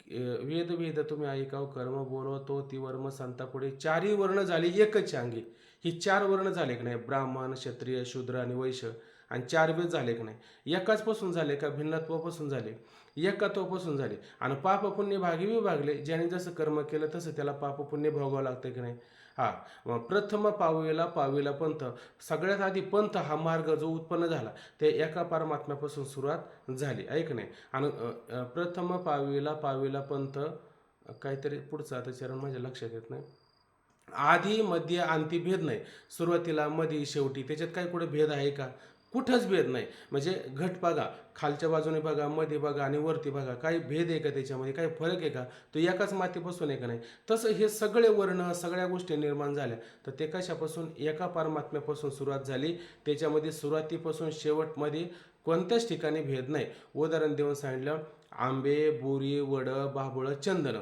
वेद वेद तुम्ही ऐकाव कर्म, बोलवतो ती वर्म संतापुढे. चारही वर्ण झाले एकच अंगी. ही 4 वर्ण झाले की नाही? ब्राह्मण, क्षत्रिय, शूद्र आणि वैश्य. आणि 4 वेद झाले की नाही? एकाच पासून झाले का? भिन्नत्वापासून झाले, एकत्वापासून झाले. आणि पाप पुण्य भागी विभागले. ज्याने जसं कर्म केलं तसं त्याला पाप पुण्य भोगावं लागतं की नाही? मग प्रथम पावीला पंथ. सगळ्यात आधी पंथ हा मार्ग जो उत्पन्न झाला ते एका परमात्म्यापासून सुरुवात झाली, ऐक नाही? आणि प्रथम पावीला पंथ, काहीतरी पुढचा आता चरण माझ्या लक्षात येत नाही. आधी मध्य अंती भेद नाही. सुरुवातीला मध्ये शेवटी त्याच्यात काही कुठे भेद आहे का? कुठंच भेद नाही. म्हणजे घट बघा, खालच्या बाजूने बघा, मध्ये बघा आणि वरती बघा, काही भेद आहे का त्याच्यामध्ये? काही फरक आहे का? तो एकाच मातीपासून आहे का नाही? तसं हे सगळे वर्ण, सगळ्या गोष्टी निर्माण झाल्या तर ते कशापासून? एका परमात्म्यापासून सुरुवात झाली. त्याच्यामध्ये सुरुवातीपासून शेवटमध्ये कोणत्याच ठिकाणी भेद नाही. उदाहरण देऊन सांगितलं, आंबे, बोरी, वड, बाभळ, चंदन.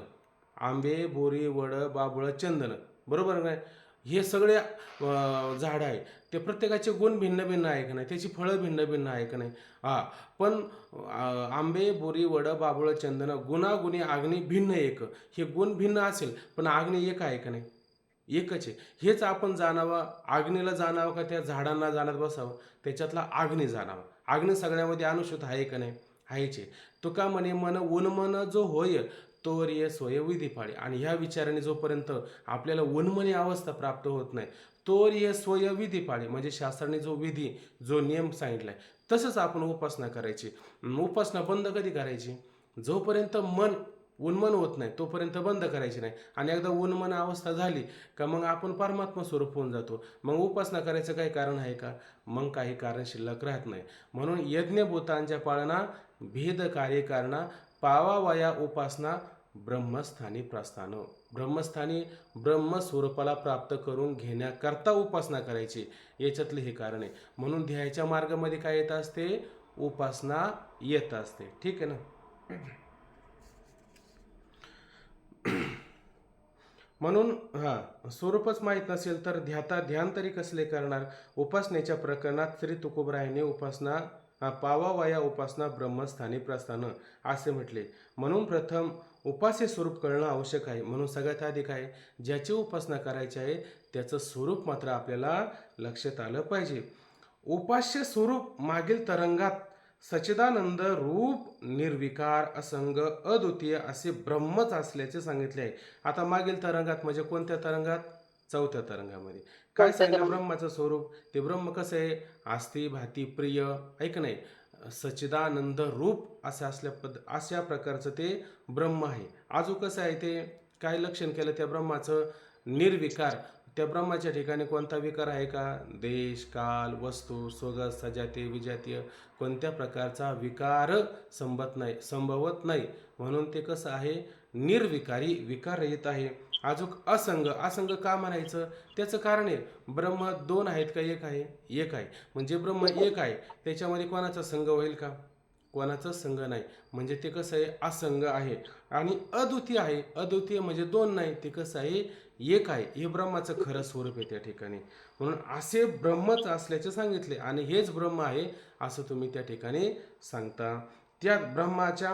आंबे, बोरी, वड, बाभळ, चंदन. बरोबर नाही? हे सगळे झाडं आहे, ते प्रत्येकाचे गुण भिन्न भिन्न आहे का नाही? त्याची फळं भिन्न भिन्न आहे का नाही? पण आंबे, बोरी, वड, बाभळ, चंदन, गुणागुणी अग्नी भिन्न एक. हे गुण भिन्न असेल पण अग्नी एक आहे का नाही? एकच आहे. हेच आपण जाणावं. अग्नीला जाणावं का त्या झाडांना जाणत बसावं? त्याच्यातला अग्नी जाणावा. अग्नी सगळ्यामध्ये अनुसूत आहे का नाही? आहेचे. तो का म्हणे, मन उन्मन जो होय तो रे सोय विधी पाळी. आणि ह्या विचाराने जोपर्यंत आपल्याला उन्मनी अवस्था प्राप्त होत नाही तो रे सोय विधी पाळी. म्हणजे शास्त्राने जो विधी, जो नियम सांगितलाय तसंच आपण उपासना करायची. उपासना बंद कधी करायची? जोपर्यंत मन उन्मन होत नाही तोपर्यंत बंद करायची नाही. आणि एकदा उन्मन अवस्था झाली का मग आपण परमात्मा स्वरूप होऊन जातो. मग उपासना करायचं काही कारण आहे का? मग काही कारण शिल्लक राहत नाही. म्हणून यज्ञभूतांच्या पाळना, भेद कार्य कारणा, पावावया उपासना, ब्रह्मस्थानी प्रस्थान. ब्रह्मस्थानी ब्रह्मस्वरूपाला प्राप्त करून घेण्याकरता उपासना करायची, याच्यातलं हे कारण आहे. म्हणून ध्येयाच्या मार्गामध्ये काय येत असते? उपासना येत असते. ठीक आहे ना? म्हणून स्वरूपच माहीत नसेल तर ध्यान तरी कसले करणार? उपासनेच्या प्रकरणात श्री तुकोबरायाने उपासना पावावया उपासना ब्रह्मस्थानी प्रस्थान असे म्हटले. म्हणून प्रथम उपास्य स्वरूप कळणं आवश्यक आहे. म्हणून सगळ्यात आधी काय? ज्याची उपासना करायची आहे त्याचं स्वरूप मात्र आपल्याला लक्षात आलं पाहिजे. उपास्य स्वरूप मागील तरंगात सच्चिदानंद रूप निर्विकार असंग अद्वितीय असे ब्रह्मच असल्याचे सांगितले आहे. आता मागील तरंगात म्हणजे कोणत्या तरंगात? 4थ्या तरंगामध्ये काय सांगितलं? ब्रह्माचं स्वरूप. ते ब्रह्म कसं आहे? आस्ती भाती प्रिय, ऐक नाही? सच्चिदानंद रूप असं अशा प्रकारचं ते ब्रह्म आहे. अजून कसं आहे ते? काय लक्षण केलं त्या ब्रह्माचं? निर्विकार. त्या ब्रह्माच्या ठिकाणी कोणता विकार आहे का? देश, काल, वस्तू, स्वगत, सजातीय, विजातीय कोणत्या प्रकारचा विकार संभवत नाही. म्हणून ते कसं आहे? निर्विकारी, विकाररहित आहे. अजून असंग का म्हणायचं? त्याचं कारण आहे, ब्रह्म 2 आहेत का 1 आहे? 1 आहे. म्हणजे ब्रह्म 1 आहे, त्याच्यामध्ये कोणाचा संग होईल का? कोणाचा संग नाही. म्हणजे ते कसं आहे? असंग आहे. आणि अद्वितीय आहे. अद्वितीय म्हणजे 2 नाही, ते कसं आहे? 1 आहे. हे ब्रह्माचं खरं स्वरूप आहे त्या ठिकाणी. म्हणून असे ब्रह्मच असल्याचे सांगितले आणि हेच ब्रह्म आहे असं तुम्ही त्या ठिकाणी सांगता. त्या ब्रह्माच्या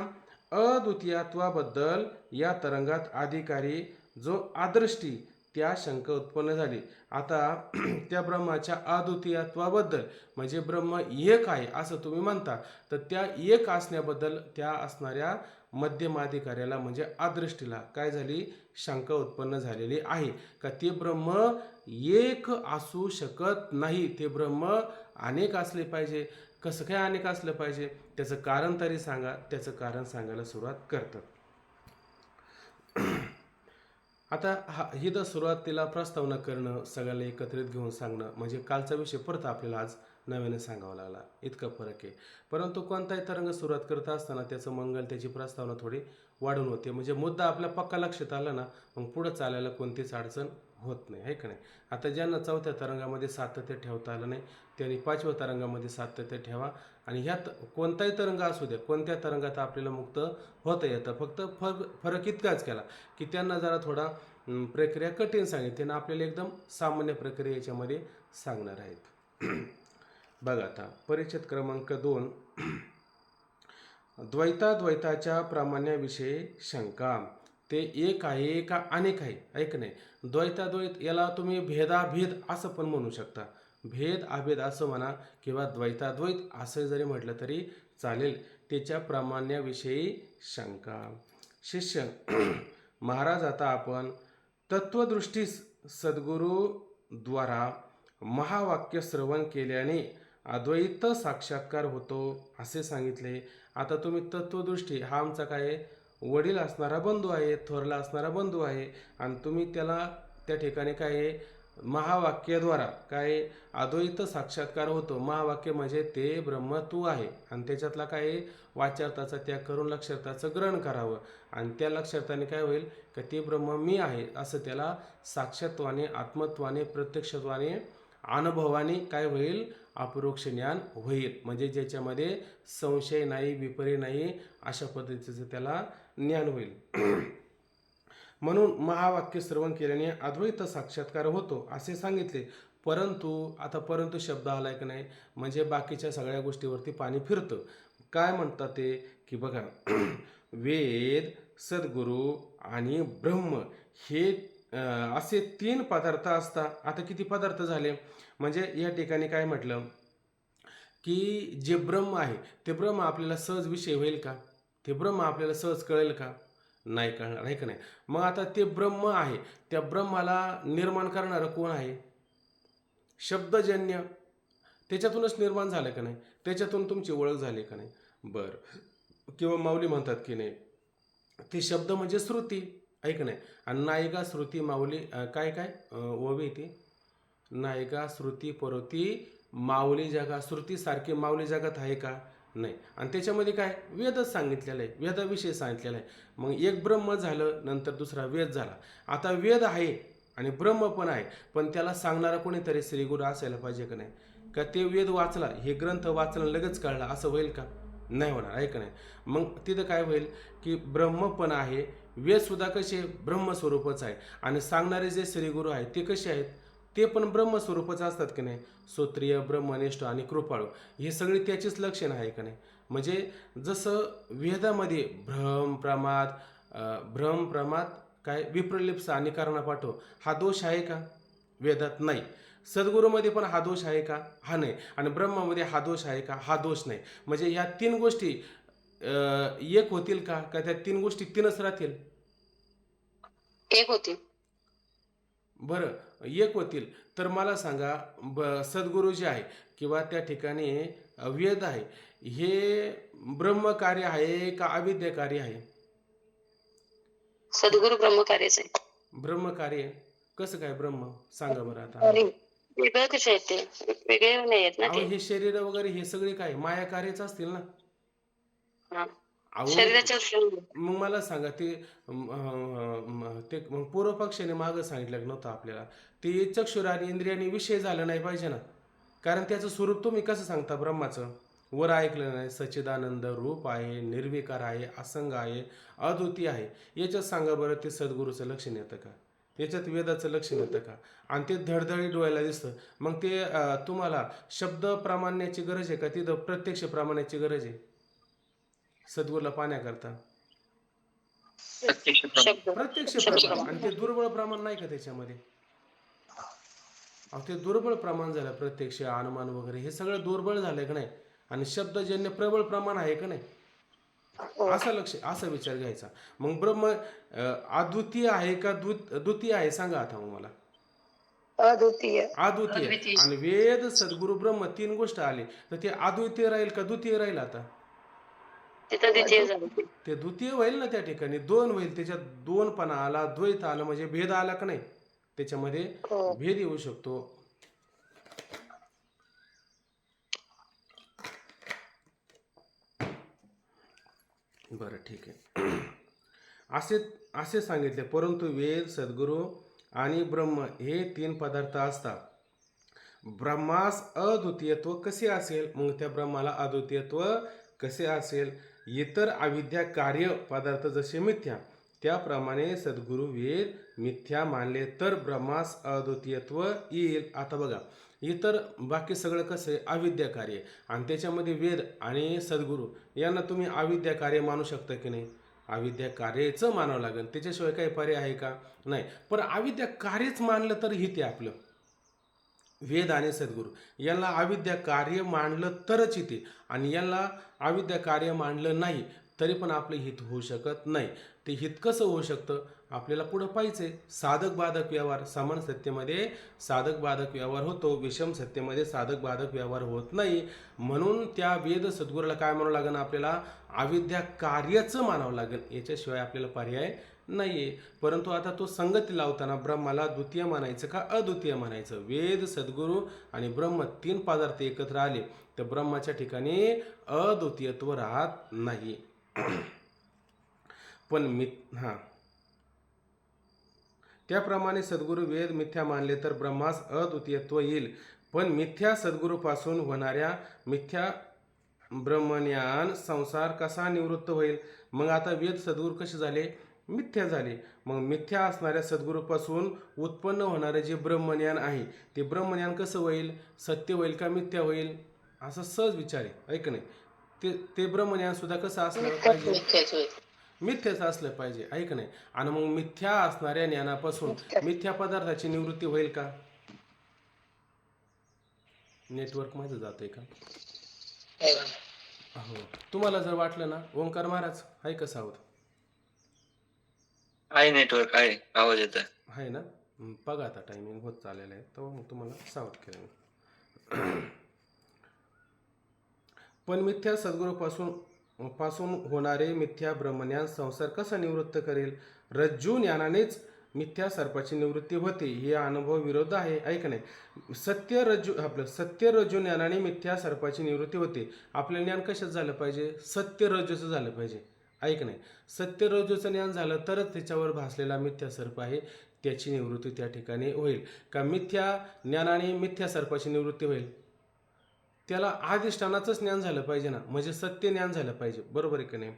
अद्वितीयत्वाबद्दल या तरंगात अधिकारी जो आदृष्टी त्या शंका उत्पन्न झाली. आता त्या ब्रह्माच्या अद्वितीयत्वाबद्दल म्हणजे ब्रह्म 1 आहे असं तुम्ही म्हणता, तर त्या 1 असण्याबद्दल त्या असणाऱ्या मध्यमाधिकाऱ्याला म्हणजे आदृष्टीला काय झाली? शंका उत्पन्न झालेली आहे का ते ब्रह्म 1 असू शकत नाही. ते ब्रह्म अनेक असले पाहिजे. कसं काय अनेक असलं पाहिजे? त्याचं कारण तरी सांगा. त्याचं कारण सांगायला सुरुवात करतात. आता ही तर सुरुवातीला प्रस्तावना करणं, सगळ्याला एकत्रित घेऊन सांगणं म्हणजे कालचा विषय परत आपल्याला आज नव्याने सांगावा लागला. इतका फरक आहे. परंतु कोणताही तरंग सुरुवात करत असताना त्याचं मंगल, त्याची प्रस्तावना थोडी वाढून होते. म्हणजे मुद्दा आपल्या पक्का लक्षात आला ना, मग पुढं चालायला कोणतीच अडचण होत नाही, आहे का नाही. आता ज्यांना 4थ्या तरंगामध्ये सातत्य ठेवता आलं नाही त्यांनी 5व्या तरंगामध्ये सातत्य ठेवा. आणि ह्यात कोणताही तरंग असू द्या, कोणत्या तरंगात आपल्याला मुक्त होता येतं. फक्त फरक इतकाच केला की त्यांना जरा थोडा प्रक्रिया कठीण सांगितली आणि आपल्याला एकदम सामान्य प्रक्रिया याच्यामध्ये सांगणार आहेत. बघा आता परिच्छेद क्रमांक 2, द्वैताच्या प्रामाण्याविषयी शंका. ते एक आहे का अनेक आहे, ऐक नाही. द्वैताद्वैत याला तुम्ही भेदाभेद असं पण म्हणू शकता. भेद अभेद असं म्हणा किंवा द्वैताद्वैत असं जरी म्हटलं तरी चालेल. त्याच्या प्रामाण्याविषयी शंका. शिष्य महाराज, आता आपण तत्वदृष्टी सद्गुरूद्वारा महावाक्य श्रवण केल्याने अद्वैत साक्षात्कार होतो असे सांगितले. आता तुम्ही तत्वदृष्टी, हा आमचा काय वडील असणारा बंधू आहे, थोरला असणारा बंधू आहे, आणि तुम्ही त्याला त्या ठिकाणी काय महावाक्याद्वारा काय अद्वैत साक्षात्कार होतो. महावाक्य म्हणजे ते ब्रह्म तू आहे, आणि त्याच्यातला काय वाच्यार्थाचा त्याग करून लक्षार्थाचं ग्रहण करावं, आणि त्या लक्षार्थाने काय होईल की ते ब्रह्म मी आहे असं त्याला साक्षात्वाने, आत्मत्वाने, प्रत्यक्षत्वाने, अनुभवाने काय होईल, अपरोक्ष ज्ञान होईल. म्हणजे ज्याच्यामध्ये संशय नाही, विपर्य नाही, अशा पद्धतीचं त्याला ज्ञान होईल. म्हणून महावाक्य श्रवण केल्याने अद्वैत साक्षात्कार होतो असे सांगितले. परंतु आता परंतु शब्द आलाय की नाही, म्हणजे बाकीच्या सगळ्या गोष्टीवरती पाणी फिरतं. काय म्हणतात ते की बघा, वेद, सद्गुरू आणि ब्रह्म हे असे 3 पदार्थ असतात. आता किती पदार्थ झाले, म्हणजे या ठिकाणी काय म्हटलं की जे ब्रह्म आहे ते ब्रह्म आपल्याला सहज विषय होईल का, ते ब्रह्म आपल्याला सहज कळेल का, नाही कळणार, आहे का नाही. मग आता ते ब्रह्म आहे, त्या ब्रह्माला निर्माण करणारं कोण आहे, शब्दजन्य, त्याच्यातूनच निर्माण झालं का नाही, त्याच्यातून तुमची ओळख झाली का नाही. बरं, किंवा माऊली म्हणतात की नाही, ते शब्द म्हणजे श्रुती, ऐक नाही. आणि नायिका श्रुती माऊली काय काय ओवी ती, नायिका श्रुती परोती माऊली जगा. श्रुती सारखी माऊली जगात आहे का, नाही. आणि त्याच्यामध्ये काय वेदच सांगितलेलं आहे, वेदाविषयी सांगितलेलं आहे. मग एक ब्रह्म झालं, नंतर दुसरा वेद झाला. आता वेद आहे आणि ब्रह्म पण आहे, पण त्याला सांगणारा कोणीतरी श्रीगुरू असायला पाहिजे का नाही. का ते वेद वाचला, हे ग्रंथ वाचला लगेच कळला असं होईल का, नाही होणार, आहे का नाही. मग तिथं काय होईल की ब्रह्म पण आहे, वेदसुद्धा कसे ब्रह्मस्वरूपच आहे, आणि सांगणारे जे श्रीगुरू आहेत ते कसे आहेत, ते पण ब्रह्मस्वरूपच असतात की नाही. श्रोत्रिय, ब्रह्मनिष्ठ आणि कृपाळू हे सगळी त्याचीच लक्षणं आहे का नाही. म्हणजे जसं वेदामध्ये भ्रम प्रमाद काय विप्रलिप्स आणि कारणापाठव हा दोष आहे का, वेदात नाही. सद्गुरूमध्ये पण हा दोष आहे का, हा नाही. आणि ब्रह्मामध्ये हा दोष आहे का, हा दोष नाही. म्हणजे या 3 गोष्टी एक होतील का, का त्या 3 गोष्टी 3च राहतील, एक होती. बरं एक होतील. तर मला सांगा, सद्गुरू जे आहे किंवा त्या ठिकाणी वेद आहे, हे ब्रह्मकार्य आहे का अविद्याकार्य आहे, सद्गुरु ब्रह्मकार्यच आहे. ब्रह्मकार्य. कसं काय ब्रह्म, सांगा बरं आता. आणि वेगळं कसे आहेत ते, वेगळे नाही आहेत ना अहो ते. हे शरीर वगैरे हे सगळे काय माया कार्यच असतील ना. हा. अहो शरीराच्या मग मला सांगा, ते ते मग पूर्व पक्षाने मागं सांगितलं नव्हतं आपल्याला, ते चक्षुर आणि इंद्रियाने विषय झाला नाही पाहिजे ना. कारण त्याचं स्वरूप तुम्ही कसं सांगता ब्रह्माचं, वर ऐकलं नाही, सच्चिदानंद रूप आहे, निर्विकार आहे, असंग आहे, अद्वितीय आहे. याच्यात सांगा बरं ते सद्गुरूचं लक्षण येतं का, याच्यात वेदाचं लक्षण येतं का. आणि ते धडधडी डोळ्याला दिसतं. मग ते तुम्हाला शब्द प्रामाण्याची गरज आहे का, तिथं प्रत्यक्ष प्रामाण्याची गरज आहे सद्गुरूला पाहण्याकरता. प्रत्यक्ष प्रमाण. प्रत्यक्ष प्रमाण. आणि ते दुर्बळ प्रमाण नाही का त्याच्यामध्ये. अहो ते दुर्बळ प्रमाण झालं, प्रत्यक्ष अनुमान वगैरे हे सगळं दुर्बळ झालंय का नाही. आणि शब्दजन्य प्रबळ प्रमाण आहे का नाही, असा विचार घ्यायचा. मग ब्रह्म अद्वितीय आहे का द्वितीय आहे, सांगा आता मग मला. अद्वितीय. अद्वितीय. आणि वेद, सद्गुरू, ब्रह्म 3 गोष्ट आली, तर ते अद्वितीय राहील का द्वितीय राहील. आता तिथं द्वितीय झालं. ते द्वितीय होईल ना, त्या ठिकाणी 2 होईल. त्याच्यात 2पणा आला, द्वैत आलं, म्हणजे भेद आला का नाही, त्याच्यामध्ये भेद येऊ शकतो. बरं ठीक आहे. असे असे सांगितले, परंतु वेद, सद्गुरू आणि ब्रह्म हे 3 पदार्थ असतात. ब्रह्मास अद्वितीयत्व कसे असेल? मग त्या ब्रह्माला अद्वितीयत्व कसे असेल? इतर अविद्या कार्य पदार्थ जसे मिथ्या, त्याप्रमाणे सद्गुरू वेद मिथ्या मानले तर ब्रह्मास अद्वितीयत्व येईल. आता बघा, इतर बाकी सगळं कसं आहे? अविद्या कार्य, आणि त्याच्यामध्ये वेद आणि सद्गुरू यांना तुम्ही अविद्या कार्य मानू शकता की नाही? अविद्या कार्यचं मानावं लागेल, त्याच्याशिवाय काही पर्याय आहे का? नाही. पण अविद्या कार्यच मानलं तर हित आहे आपलं. वेद आणि सद्गुरू यांना अविद्या कार्य मानलं तरच येते, आणि यांना अविद्या कार्य मानलं नाही तरी पण आपलं हित होऊ शकत नाही. ते हित कसं होऊ शकतं? आपल्याला पुढं पाहिजे. साधक बाधक व्यवहार, समान सत्तेमध्ये साधक बाधक व्यवहार होतो, विषम सत्तेमध्ये साधक बाधक व्यवहार होत नाही. म्हणून त्या वेद सद्गुरूला काय म्हणावं लागेल? आपल्याला अविद्या कार्यचं मानावं लागेल, याच्याशिवाय आपल्याला पर्याय नाही आहे. परंतु आता तो संगती लावताना ब्रह्माला द्वितीय मानायचं का अद्वितीय मानायचं? वेद, सद्गुरू आणि ब्रह्म 3 पदार्थ एकत्र आले तर ब्रह्माच्या ठिकाणी अद्वितीयत्व राहत नाही. पण त्याप्रमाणे सद्गुरू वेद मिथ्या मानले तर ब्रह्मास अद्वितीयत्व येईल. पण मिथ्या सद्गुरूपासून होणाऱ्या मिथ्या ब्रह्मज्ञान संसार कसा निवृत्त होईल? मग आता वेद सद्गुरू कसे झाले? मिथ्या झाले. मग मिथ्या असणाऱ्या सद्गुरूपासून उत्पन्न होणारे जे ब्रह्मज्ञान आहे ते ब्रह्मज्ञान कसं होईल? सत्य होईल का मिथ्या होईल? असं सहज विचार आहे, ऐक नाही. ते ब्रह्मज्ञान सुद्धा कसं असलं पाहिजे? मिथ्याच असलं पाहिजे, ऐक नाही. आणि मग मिथ्या असणाऱ्या ज्ञानापासून मिथ्या पदार्थाची निवृत्ती होईल का? नेटवर्क माझं जातंय का? हो. तुम्हाला जर वाटलं ना, ओंकार महाराज आहे का सावध? आहे, नेटवर्क आहे, आवाज येत आहे ना? बघा आता टायमिंग होत चाललेलं आहे, तर मग तुम्हाला सावध केलं. पण मिथ्या सद्गुरूपासून होणारे मिथ्या ब्रह्मज्ञान संसार कसा निवृत्त करेल? रज्जू ज्ञानानेच मिथ्या सर्पाची निवृत्ती होते, हे अनुभव विरोध आहे, ऐक नाही. सत्य रज्जू ज्ञानाने मिथ्या सर्पाची निवृत्ती होते. आपलं ज्ञान कशात झालं पाहिजे? सत्य रज्जूचं झालं पाहिजे, ऐक नाही. सत्य रज्जूचं ज्ञान झालं तरच त्याच्यावर भासलेला मिथ्या सर्प आहे त्याची निवृत्ती त्या ठिकाणी होईल. का मिथ्या ज्ञानाने मिथ्या सर्पाची निवृत्ती होईल? त्याला अधिष्ठानाचं ज्ञान झालं पाहिजे ना, म्हणजे सत्य ज्ञान झालं पाहिजे, बरोबर आहे की नाही?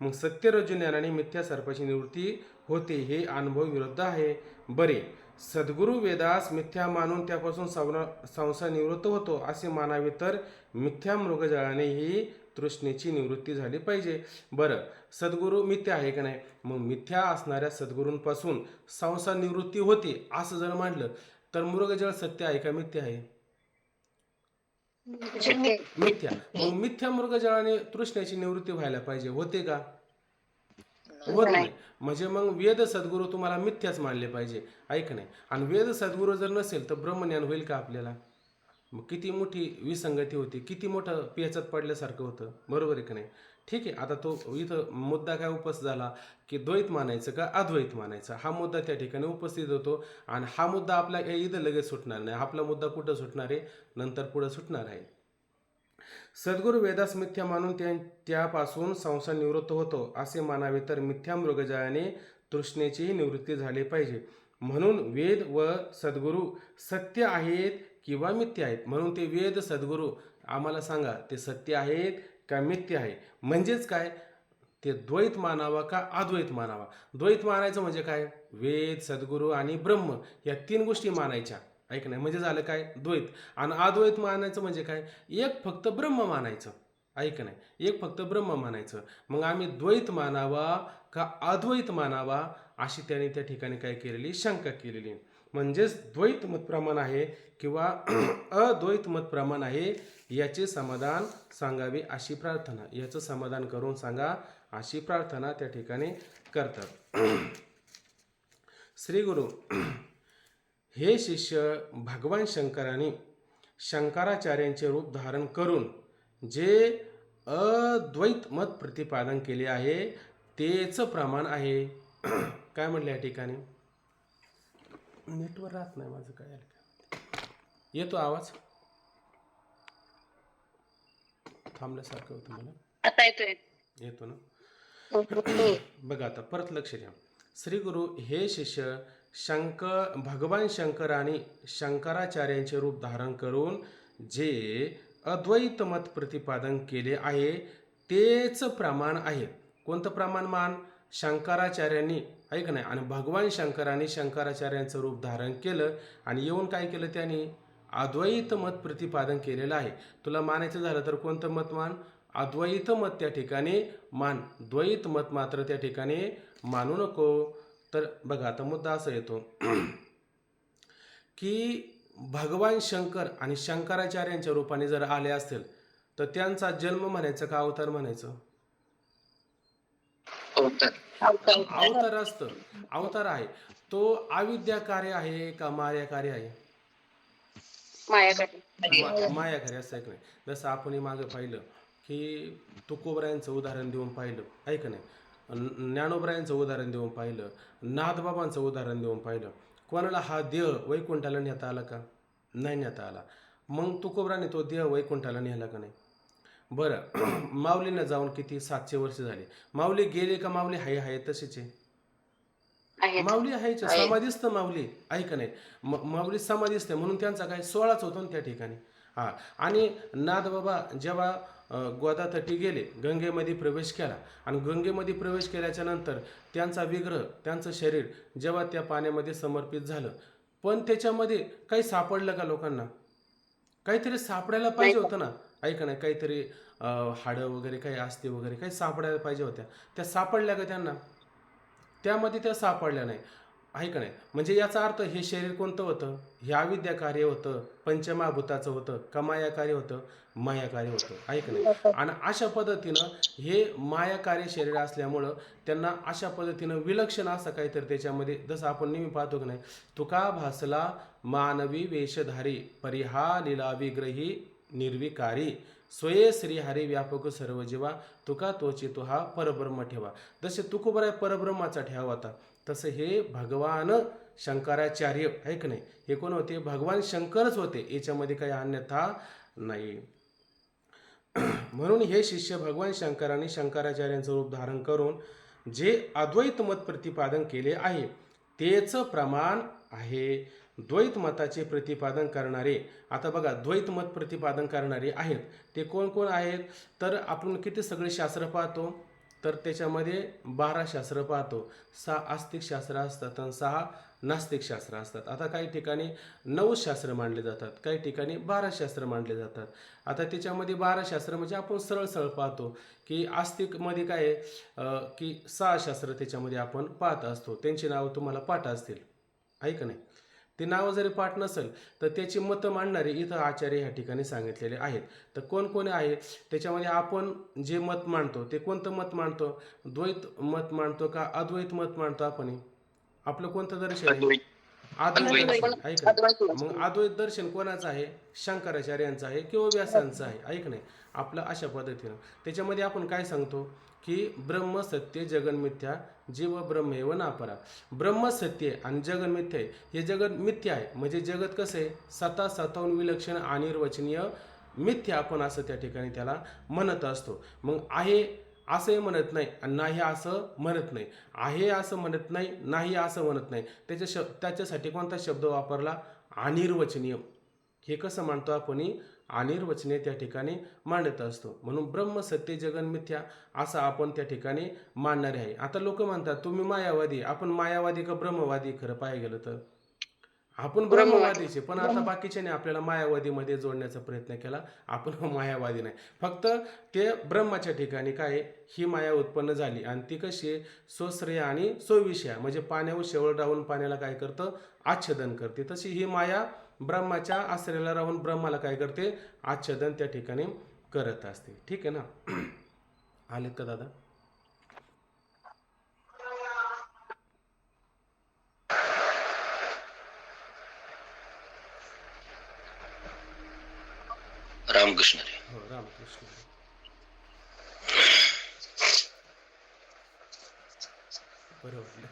मग सत्य रज्जू ज्ञानाने मिथ्या सर्पाची निवृत्ती होते, हे अनुभव विरुद्ध आहे. बरे, सद्गुरू वेदास मिथ्या मानून त्यापासून संसार निवृत्त होतो असे मानावे तर मिथ्या मृगजळाने ही तृष्णेची निवृत्ती झाली पाहिजे. बरं, सद्गुरू मिथ्या आहे का नाही? मग मिथ्या असणाऱ्या सद्गुरूंपासून संसार निवृत्ती होते असं जर मांडलं तर मृगजळ सत्य आहे का मिथ्या आहे? मिथ्या. मग मिथ्या मृगजळाने तृष्णेची निवृत्ती व्हायला पाहिजे, होते का? होत नाही. म्हणजे मग वेद सद्गुरू तुम्हाला मिथ्याच मानले पाहिजे, ऐक नाही. आणि वेद सद्गुरू जर नसेल तर ब्रह्मज्ञान होईल का आपल्याला? मग किती मोठी विसंगती होती, किती मोठं पेचात पडल्यासारखं होतं, बरोबर आहे का नाही? ठीक आहे. आता तो इथं मुद्दा काय उपस्थित झाला की द्वैत मानायचं का अद्वैत मानायचं, हा मुद्दा त्या ठिकाणी उपस्थित होतो. आणि हा मुद्दा आपला इथं लगेच सुटणार नाही. आपला मुद्दा कुठं सुटणार आहे? नंतर पुढं सुटणार आहे. सद्गुरू वेदास मिथ्या मानून त्यापासून संसार निवृत्त होतो असे मानावे तर मिथ्या मृगजळाने तृष्णेचीही निवृत्ती झाली पाहिजे. म्हणून वेद व सद्गुरू सत्य आहेत किंवा मिथ्य आहेत? म्हणून ते वेद सद्गुरू आम्हाला सांगा, ते सत्य आहेत का मिथ्य आहे? म्हणजेच काय, ते द्वैत मानावा का अद्वैत मानावा? द्वैत मानायचं म्हणजे काय? वेद, सद्गुरू आणि ब्रह्म या 3 गोष्टी मानायच्या, ऐक नाही. म्हणजे झालं काय? द्वैत. आणि अद्वैत मानायचं म्हणजे काय? एक फक्त ब्रह्म मानायचं, ऐक नाही. एक फक्त ब्रह्म मानायचं. मग आम्ही द्वैत मानावा का अद्वैत मानावा अशी त्याने त्या ठिकाणी काय केलेली? शंका केलेली. म्हणजेच द्वैत मत प्रमाण आहे किंवा अद्वैत मत प्रमाण आहे, याचे समाधान सांगावे अशी प्रार्थना, याचं समाधान करून सांगा अशी प्रार्थना त्या ठिकाणी करतात. श्री गुरु हे शिष्य भगवान शंकरांनी शंकराचार्यांचे रूप धारण करून जे अद्वैत मत प्रतिपादन केले आहे तेच प्रमाण आहे. काय म्हटलं या ठिकाणी? नेटवर राहत नाही माझं, काय येतो आवाज? थांबल्यासारखं होतं मला. आता येतोय. येतो ना? बघा आता परत लक्ष द्या. श्री गुरु हे शिष्य भगवान शंकर आणि शंकराचार्यांचे रूप धारण करून जे अद्वैत मत प्रतिपादन केले आहे तेच प्रमाण आहे. कोणतं प्रमाण मान? शंकराचार्यांनी ऐक नाही आणि भगवान शंकरांनी शंकराचार्यांचं रूप धारण केलं आणि येऊन काय केलं त्यांनी? अद्वैत मत प्रतिपादन केलेलं आहे. तुला मानायचं झालं तर कोणतं मत मान? अद्वैत मत त्या ठिकाणी मान. द्वैत मत मात्र त्या ठिकाणी मानू नको. तर बघा आता मुद्दा असा येतो की भगवान शंकर आणि शंकराचार्यांच्या रूपाने जर आले असतील तर त्यांचा जन्म म्हणायचं का अवतार म्हणायचं? अवतार. अवतार असतं. अवतार आहे. तो अविद्या कार्य आहे का माया कार्य आहे? मायाकारी असं ऐक नाही. जसं आपण मागे पाहिलं की तुकोबरायांचं उदाहरण देऊन पाहिलं, ऐक नाही, ज्ञानोबरायांचं उदाहरण देऊन पाहिलं, नाथबाबांचं उदाहरण देऊन पाहिलं. कोणाला हा देह वैकुंठाला नेता आला का? नाही नेता आला. मग तुकोबराने तो देह वैकुंठाला नेला का नाही? बरं माऊलींना जाऊन किती 700 वर्ष झाले. माऊली गेले का माऊली हाय तसेच आहे? माऊली आहेच, समाधीस्थ माऊली, ऐक नाही, माऊली समाधीस्थ म्हणून त्यांचा काय 16च होतो ना त्या ठिकाणी. हा, आणि नाथबाबा जेव्हा गोदातटी गेले, गंगेमध्ये प्रवेश केला आणि गंगेमध्ये प्रवेश केल्याच्या नंतर त्यांचा विग्रह, त्यांचं शरीर जेव्हा त्या पाण्यामध्ये समर्पित झालं, पण त्याच्यामध्ये काही सापडलं का लोकांना? काहीतरी सापडायला पाहिजे होतं ना, ऐका नाही, काहीतरी हाडं वगैरे काही असते वगैरे काही सापडायला पाहिजे होत्या. त्या सापडल्या का त्यांना? त्यामध्ये त्या सापडल्या नाही, आहे का नाही. म्हणजे याचा अर्थ हे शरीर कोणतं होतं? हे अविद्या कार्य होतं, पंचमहाभूताचं होतं का माया कार्य होतं? माया कार्य होतं, आहे का नाही. आणि अशा पद्धतीनं हे माया कार्य शरीर असल्यामुळं त्यांना अशा पद्धतीनं विलक्षण असं काहीतरी त्याच्यामध्ये, जसं आपण नेहमी पाहतो की नाही, तुका भासला मानवी वेशधारी परिहा लीला विग्रही निर्विकारी स्वये श्रीहरी व्यापक सर्व जीवा तुका तोची तो हा परब्रह्म ठेवा. जसे तुकोबराय परब्रह्माचा ठेवा होता, तसं हे भगवान शंकराचार्य आहे की नाही, हे कोण होते? भगवान शंकरच होते, याच्यामध्ये काही अन्यथा नाही. म्हणून हे शिष्य भगवान शंकरांनी शंकराचार्यांचं रूप धारण करून जे अद्वैत मत प्रतिपादन केले आहे तेच प्रमाण आहे. द्वैत मताचे प्रतिपादन करणारे, आता बघा द्वैत मत प्रतिपादन करणारे आहेत ते कोण कोण आहेत? तर आपण किती सगळे शास्त्र पाहतो, तर त्याच्यामध्ये 12 शास्त्र पाहतो. 6 आस्तिक शास्त्र असतात आणि 6 नास्तिक शास्त्र असतात. आता काही ठिकाणी 9 शास्त्र मांडले जातात, काही ठिकाणी 12 शास्त्र मांडले जातात. आता त्याच्यामध्ये 12 शास्त्र म्हणजे आपण सरळ सरळ पाहतो की आस्तिकमध्ये काय आहे की 6 शास्त्र त्याच्यामध्ये आपण पाहत असतो, त्यांची नावं तुम्हाला पाठ असतील, आहे का नाही. ते नावं जरी पाठ नसेल तर त्याची मतं मांडणारे इथं आचार्य ह्या ठिकाणी सांगितलेले आहेत. तर कोण कोण आहे त्याच्यामध्ये? आपण जे मत मांडतो ते कोणतं मत मांडतो? द्वैत मत मांडतो का अद्वैत मत मांडतो? आपण आपलं कोणतं दर्शन आहे? अद्वैत दर्शन, ऐक नाही. मग अद्वैत दर्शन कोणाचं आहे? शंकराचार्यांचं आहे किंवा व्यासांचं आहे, ऐक नाही. आपलं अशा पद्धतीनं त्याच्यामध्ये आपण काय सांगतो की ब्रह्म सत्य जगन मिथ्या जीव ब्रह्मेव नापरा. ब्रह्म सत्य आणि जगन मिथ्या आहे. हे जगत मिथ्या आहे म्हणजे जगत कसं आहे? सता सतावून विलक्षण अनिर्वचनीय मिथ्या आपण असं त्या ठिकाणी त्याला म्हणत असतो. मग आहे असंही म्हणत नाही आणि नाही असं म्हणत नाही, आहे असं म्हणत नाही, नाही असं म्हणत नाही. त्याच्यासाठी कोणता शब्द वापरला? अनिर्वचनीय. हे कसं मांडतो आपण? अनिर्वचनीय त्या ठिकाणी मांडत असतो. म्हणून ब्रह्म सत्य जगन मिथ्या असं आपण त्या ठिकाणी मांडणारे आहे. आता लोक म्हणतात तुम्ही मायावादी. आपण मायावादी का ब्रह्मवादी? खरं पाहायला गेलं तर आपण ब्रह्मवादीचे, पण आता बाकीच्याने आपल्याला मायावादीमध्ये जोडण्याचा प्रयत्न केला. आपण मायावादी नाही, फक्त ते ब्रह्माच्या ठिकाणी काय ही माया उत्पन्न झाली आणि ती कशी आहे? स्वश्रेय आणि स्वविषया, म्हणजे पाण्यावर शेवळ राहून पाण्याला काय करतं? आच्छादन करते. तशी ही माया ब्रह्माच्या आश्रयाला राहून ब्रह्माला काय करते? आच्छादन त्या ठिकाणी करत असते. ठीक आहे ना? आलेत का दादा? रामकृष्ण. हो, रामकृष्ण. बरं वाटलं.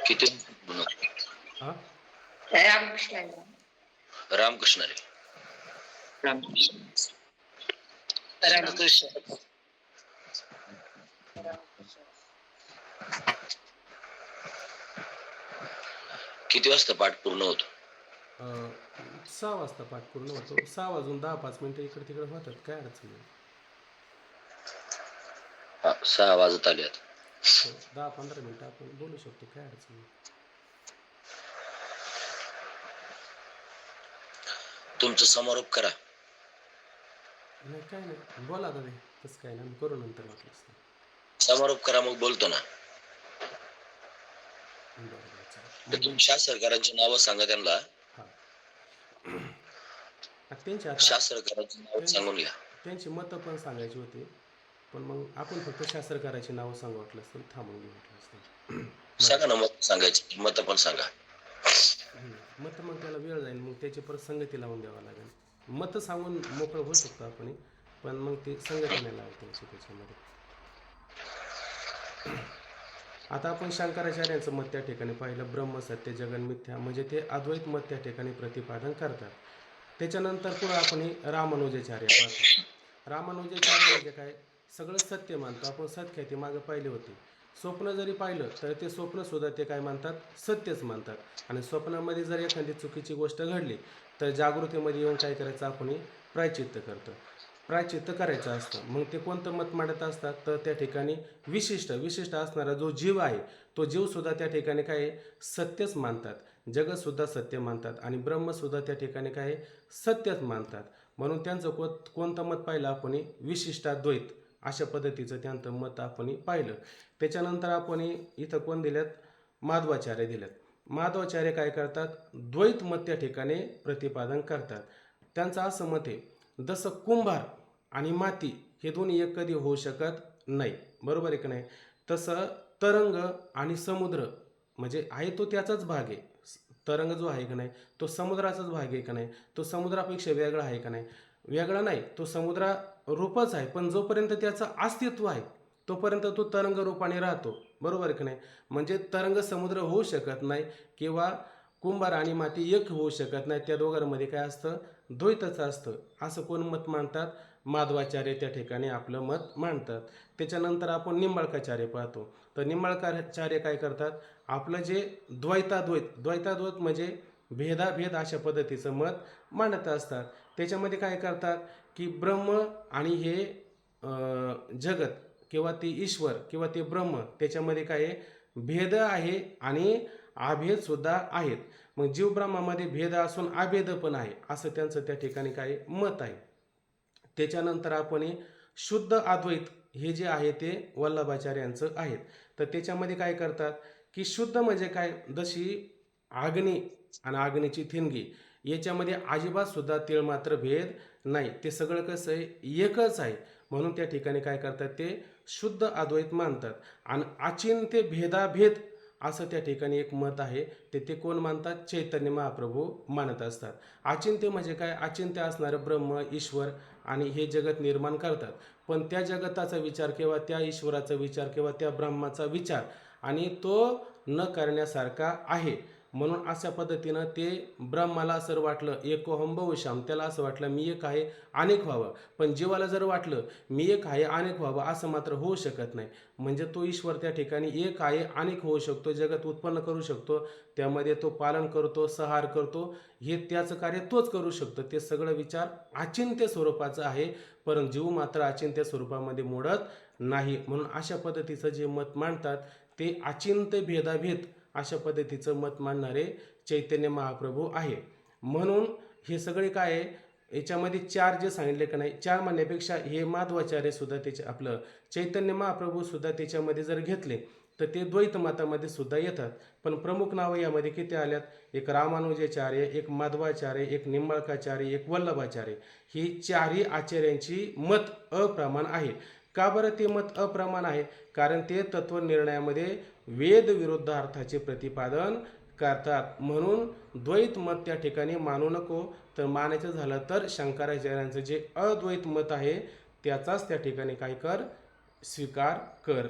किती हा रामकृष्ण रामकृष्ण रे. रामकृष्ण. रामकृष्ण किती वाजता पाठ पूर्ण होतो? 6 वाजता पाठ पूर्ण होतो. 6 वाजून 10-5 मिनिटं इकडे तिकडे होतात, काय अडचण नाही. हा, 6 वाजत आले आता. हो, 10-15 मिनिटं आपण बोलू शकतो, काय अडचण नाही. तुमचं समारोप करा. नाही काय नाही, बोला दादा, तसं काय नाही, आम्ही करू नंतर वाटलंच तर. समारोप करा, मग बोलतो ना. बरं बरं चालेल. तर मग तुम्ही शास्त्रकारांची नावं सांगा त्यांना. हां त्यांची आता शास्त्रकारांची नावं सांगून घ्या. त्यांची मतं पण सांगायची होती, पण मग आपण फक्त शास्त्रकाराची नावं सांगू वाटलं असतं, थांबून घेऊ वाटलं असतं. सांगा ना, मत सांगायची, मत पण सांगा. मतं मग त्याला वेळ जाईल, मग त्याची परत संगती लावून द्यावं लागेल. मतं सांगून मोकळं होऊ शकतो आपण, पण मग ते संगती नाही लावत त्यांची त्याच्यामध्ये. आता आपण शंकराचार्यांचं मत त्या ठिकाणी पाहिलं, ब्रह्म सत्य जगन मिथ्या, म्हणजे ते अद्वैत मत त्या ठिकाणी प्रतिपादन करतात. त्याच्यानंतर पुढं आपण रामानुजाचार्य पाहतो. रामानुजाचार्य म्हणजे काय, सगळं सत्य मानतो आपण, सत्ख्याती मागं पाहिले होते. स्वप्न जरी पाहिलं तर ते स्वप्नसुद्धा ते काय मानतात, सत्यच मानतात. आणि स्वप्नामध्ये जर एखादी चुकीची गोष्ट घडली तर जागृतीमध्ये येऊन काय करायचं, आपण प्रायचित्त करतो. प्रायचित्त करायचं असतं. मग ते कोणतं मत मांडत असतात, तर त्या ठिकाणी विशिष्ट असणारा जो जीव आहे तो जीवसुद्धा त्या ठिकाणी काय आहे, सत्यच मानतात. जगतसुद्धा सत्य मानतात आणि ब्रह्मसुद्धा त्या ठिकाणी काय आहे, सत्यच मानतात. म्हणून त्यांचं कोणतं मत पाहिलं आपण, विशिष्टाद्वैत अशा पद्धतीचं त्यांचं मत आपण पाहिलं. त्याच्यानंतर आपण इथं कोण दिल्यात, माधवाचार्य दिल्यात. माधवाचार्य काय करतात, द्वैत मत त्या ठिकाणी प्रतिपादन करतात. त्यांचं असं मत आहे, जसं कुंभार आणि माती हे दोन्ही एक कधी होऊ शकत नाही, बरोबर आहे की नाही, तसं तरंग आणि समुद्र म्हणजे आहे तो त्याचाच भाग आहे. तरंग जो आहे का नाही तो समुद्राचाच भाग आहे का नाही, तो समुद्रापेक्षा वेगळा आहे का नाही, वेगळा नाही, तो समुद्रा रूपच आहे, पण जोपर्यंत त्याचं अस्तित्व आहे तोपर्यंत तो तरंग रूपाने राहतो, बरोबर आहे की नाही. म्हणजे तरंग समुद्र होऊ शकत नाही किंवा कुंभार आणि माती एक होऊ शकत नाही, त्या दोघांमध्ये काय असतं, द्वैतच असतं. असं कोण मत मानतात, माधवाचार्य त्या ठिकाणी आपलं मत मांडतात. त्याच्यानंतर आपण निंबाळकाचार्य पाहतो. तर निंबाळकाचार्य काय करतात, आपलं जे द्वैताद्वैत म्हणजे भेदाभेद अशा पद्धतीचं मत मांडत असतात. त्याच्यामध्ये काय करतात की ब्रह्म आणि हे जगत किंवा ते ईश्वर किंवा ते ब्रह्म त्याच्यामध्ये काय आहे, भेद आहे आणि अभेदसुद्धा आहेत. मग जीव ब्रह्मामध्ये भेद असून अभेद पण आहे, असं त्यांचं त्या ठिकाणी काय मत आहे. त्याच्यानंतर आपण शुद्ध अद्वैत हे जे आहे ते वल्लभाचार्यांचं आहेत. तर त्याच्यामध्ये काय करतात की शुद्ध म्हणजे काय, जशी अग्नी आणि अग्नीची ठिणगी याच्यामध्ये अजिबात सुद्धा तीळ मात्र भेद नाही, ते सगळं कसं आहे, एकच आहे. म्हणून त्या ठिकाणी काय करतात, ते शुद्ध अद्वैत मानतात. आणि अचिंत्य भेदाभेद असं त्या ठिकाणी एक मत आहे, ते कोण मानतात, चैतन्य महाप्रभू मानत असतात. अचिंत्य म्हणजे काय, अचिंत्य असणारं ब्रह्म ईश्वर आणि हे जगत निर्माण करतात, पण त्या जगताचा विचार किंवा त्या ईश्वराचा विचार किंवा त्या ब्रह्माचा विचार आणि तो न करण्यासारखा आहे. म्हणून अशा पद्धतीनं ते ब्रह्माला असं वाटलं एकोहम बहुश्याम, त्याला असं वाटलं मी एक आहे अनेक व्हावं, पण जीवाला जर वाटलं मी एक आहे अनेक व्हावं, असं मात्र होऊ शकत नाही. म्हणजे तो ईश्वर त्या ठिकाणी एक आहे अनेक होऊ शकतो, जगत उत्पन्न करू शकतो, त्यामध्ये तो पालन करतो, संहार करतो, हे त्याचं कार्य तोच करू शकतो. ते सगळं विचार अचिंत्य स्वरूपाचं आहे, परंतु जीव मात्र अचिंत्य स्वरूपामध्ये मोडत नाही. म्हणून अशा पद्धतीचं जे मत मांडतात ते अचिंत्य भेदाभेद अशा पद्धतीचं मत मांडणारे चैतन्य महाप्रभू आहे. म्हणून हे सगळे काय आहे, याच्यामध्ये 4 जे सांगितले का नाही, 4 म्हणण्यापेक्षा हे माधवाचार्य सुद्धा त्याचे आपलं चैतन्य महाप्रभू सुद्धा त्याच्यामध्ये जर घेतले तर ते द्वैत मतामध्ये सुद्धा येतात. पण प्रमुख नावं यामध्ये किती आल्यात, एक रामानुजाचार्य, एक माधवाचार्य, एक निंबाळकाचार्य, एक वल्लभाचार्य, ही 4ही आचार्यांची मत अप्रमाण आहे. का बरं ते मत अप्रमाण आहे, कारण ते तत्वनिर्णयामध्ये वेद विरुद्ध अर्थाचे प्रतिपादन करतात. म्हणून द्वैत मत त्या ठिकाणी मानू नको, तर मानायचं झालं तर शंकराचार्यांचं जे अद्वैत मत आहे त्याचाच त्या ठिकाणी काय कर, स्वीकार कर.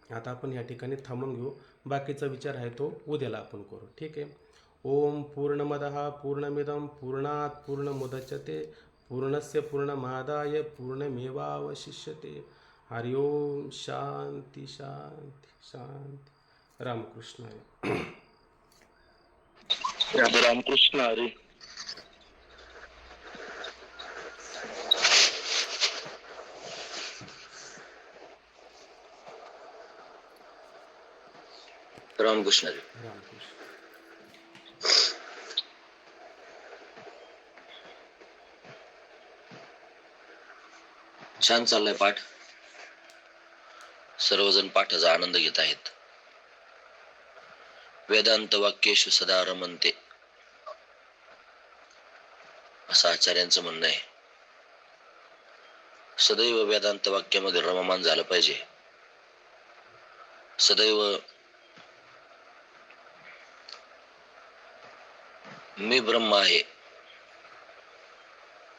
आता आपण या ठिकाणी थांबून घेऊ, बाकीचा विचार आहे तो उद्याला आपण करू. ठीक आहे. ओम पूर्णमदः पूर्णमिदं पूर्णात् पूर्णमुदच्यते पूर्णस्य पूर्णमादाय पूर्णमेवावशिष्यते. हरि ओम. शांती शांती शांती. रामकृष्ण हरी. रामकृष्ण हरी. रामकृष्ण हरी. रामकृष्ण. छान चाललाय पाठ. सर्वजण पाठाचा आनंद घेत आहेत. वेदांत वाक्येषु सदा रमन्ते असं आचार्यांचं म्हणणं आहे. सदैव वेदांत वाक्यामध्ये रममान झालं पाहिजे. सदैव मी ब्रह्म आहे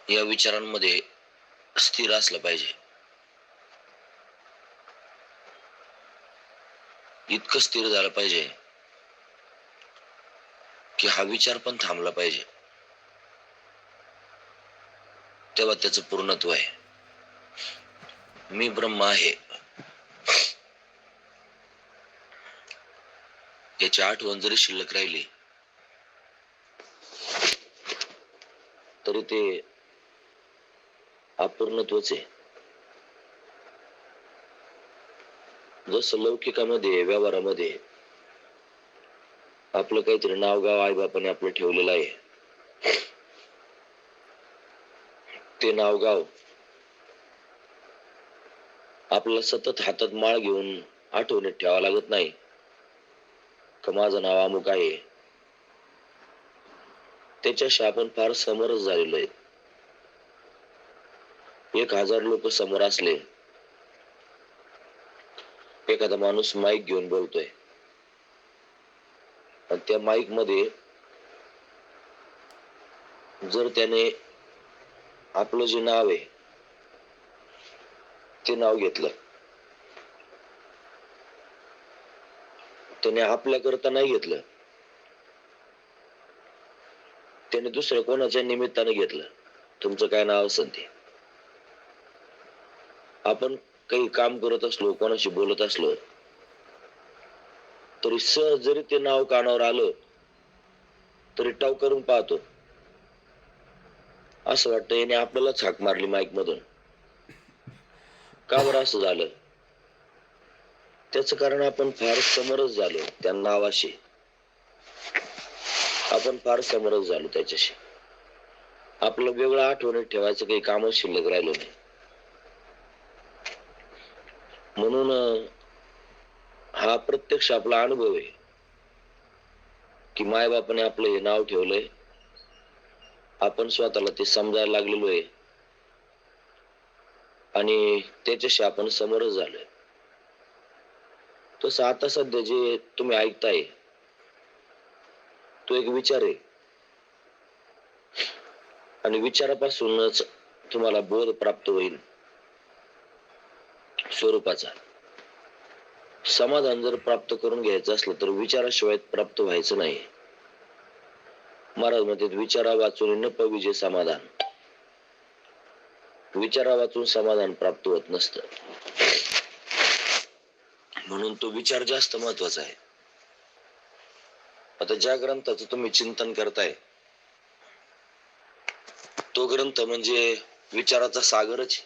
या विचारांमध्ये स्थिर असलं पाहिजे. इतकं स्थिर झालं पाहिजे की हा विचार पण थांबला पाहिजे. तेव्हा त्याचं पूर्णत्व आहे. मी ब्रह्म आहे याची आठवण जरी शिल्लक राहिली तरी ते अपूर्णत्वच आहे. जसं लौकिकामध्ये व्यवहारामध्ये आपलं काहीतरी नाव गाव आई बापाने आपलं ठेवलेलं आहे. ते नाव गाव आपल्याला सतत हातात माळ घेऊन आठवणीत ठेवावं लागत नाही का माझं नाव अमुक आहे. त्याच्याशी आपण फार समरस झालेलो आहे. 1000 लोक समोर असले, एखादा माणूस माईक घेऊन बोलतोय आणि त्या माईक मध्ये जर त्याने आपलं जे नाव आहे ते नाव घेतलं, त्याने आपल्या करता नाही घेतलं, त्याने दुसऱ्या कोणाच्या निमित्ताने घेतलं. तुमचं काय नाव असेल ते. आपण काही काम करत असलो, कोणाशी बोलत असलो तरी सहज जरी ते नाव कानावर आलं तरी टाव करून पाहतो. असं वाटतं याने आपल्यालाच हाक मारली माईक मधून. का बरं असं झालं? त्याच कारण आपण फार समरस झालो त्या नावाशी. आपण फार समरस झालो त्याच्याशी. आपलं वेगळं आठवणीत ठेवायचं काही कामच शिल्लक राहिलो नाही. म्हणून हा प्रत्यक्ष आपला अनुभव आहे की मायबापाने आपलं हे नाव ठेवलंय. आपण स्वतःला ते समजायला लागलेलो आहे आणि त्याच्याशी आपण समरस झालोय. तसं आता सध्या जे तुम्ही ऐकताय तो एक विचार आहे आणि विचारापासूनच तुम्हाला बोध प्राप्त होईल स्वरूपाचा. समाधान जर प्राप्त करून घ्यायचं असलं तर विचाराशिवाय प्राप्त व्हायचं नाही. महाराज म्हणतात विचारा वाचून न पविजे समाधान. विचारा वाचून समाधान प्राप्त होत नसतं. म्हणून तो विचार जास्त महत्वाचा आहे. आता ज्या ग्रंथाचं तुम्ही चिंतन करताय तो ग्रंथ म्हणजे विचाराचा सागरच.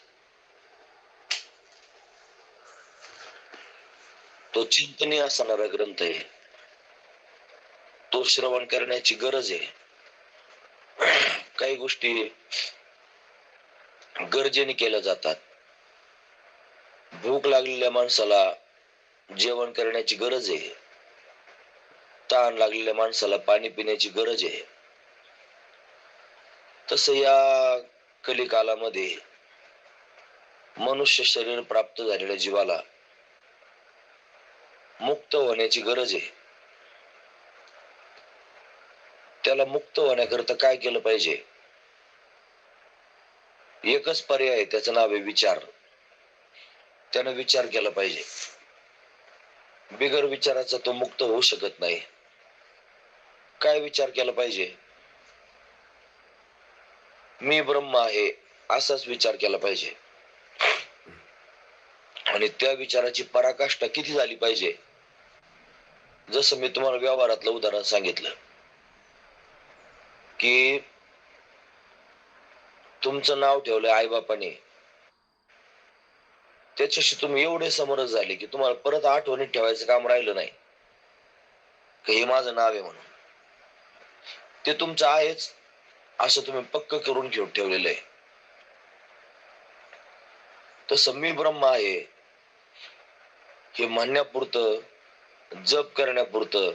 तो चिंतनीय असणारा ग्रंथ आहे. तो श्रवण करण्याची गरज आहे. काही गोष्टी गरजेने केल्या जातात. भूक लागलेल्या माणसाला जेवण करण्याची गरज आहे. तहान लागलेल्या माणसाला पाणी पिण्याची गरज आहे. तसं या कलिकालामध्ये मनुष्य शरीर प्राप्त झालेल्या जीवाला मुक्त होण्याची गरज आहे. त्याला मुक्त होण्याकरता काय केलं पाहिजे? एकच पर्याय आहे, त्याचं नाव आहे विचार. त्यानं विचार केला पाहिजे. बिगर विचाराचा तो मुक्त होऊ शकत नाही. काय विचार केला पाहिजे? मी ब्रह्म आहे असाच विचार केला पाहिजे. आणि त्या विचाराची पराकाष्ठा किती झाली पाहिजे? जसं मी तुम्हाला व्यवहारातलं उदाहरण सांगितलं की तुमचं नाव ठेवलंय आईबापाने, त्याच्याशी तुम्ही एवढे समरस झाले की तुम्हाला परत आठवणीत ठेवायचं काम राहिलं नाही की हे माझं नाव आहे म्हणून. ते तुमचं आहेच असं तुम्ही पक्क करून घेऊन ठेवलेलं आहे. तसं मी ब्रह्म आहे हे म्हणण्यापुरतं, जप करण्यापुरतं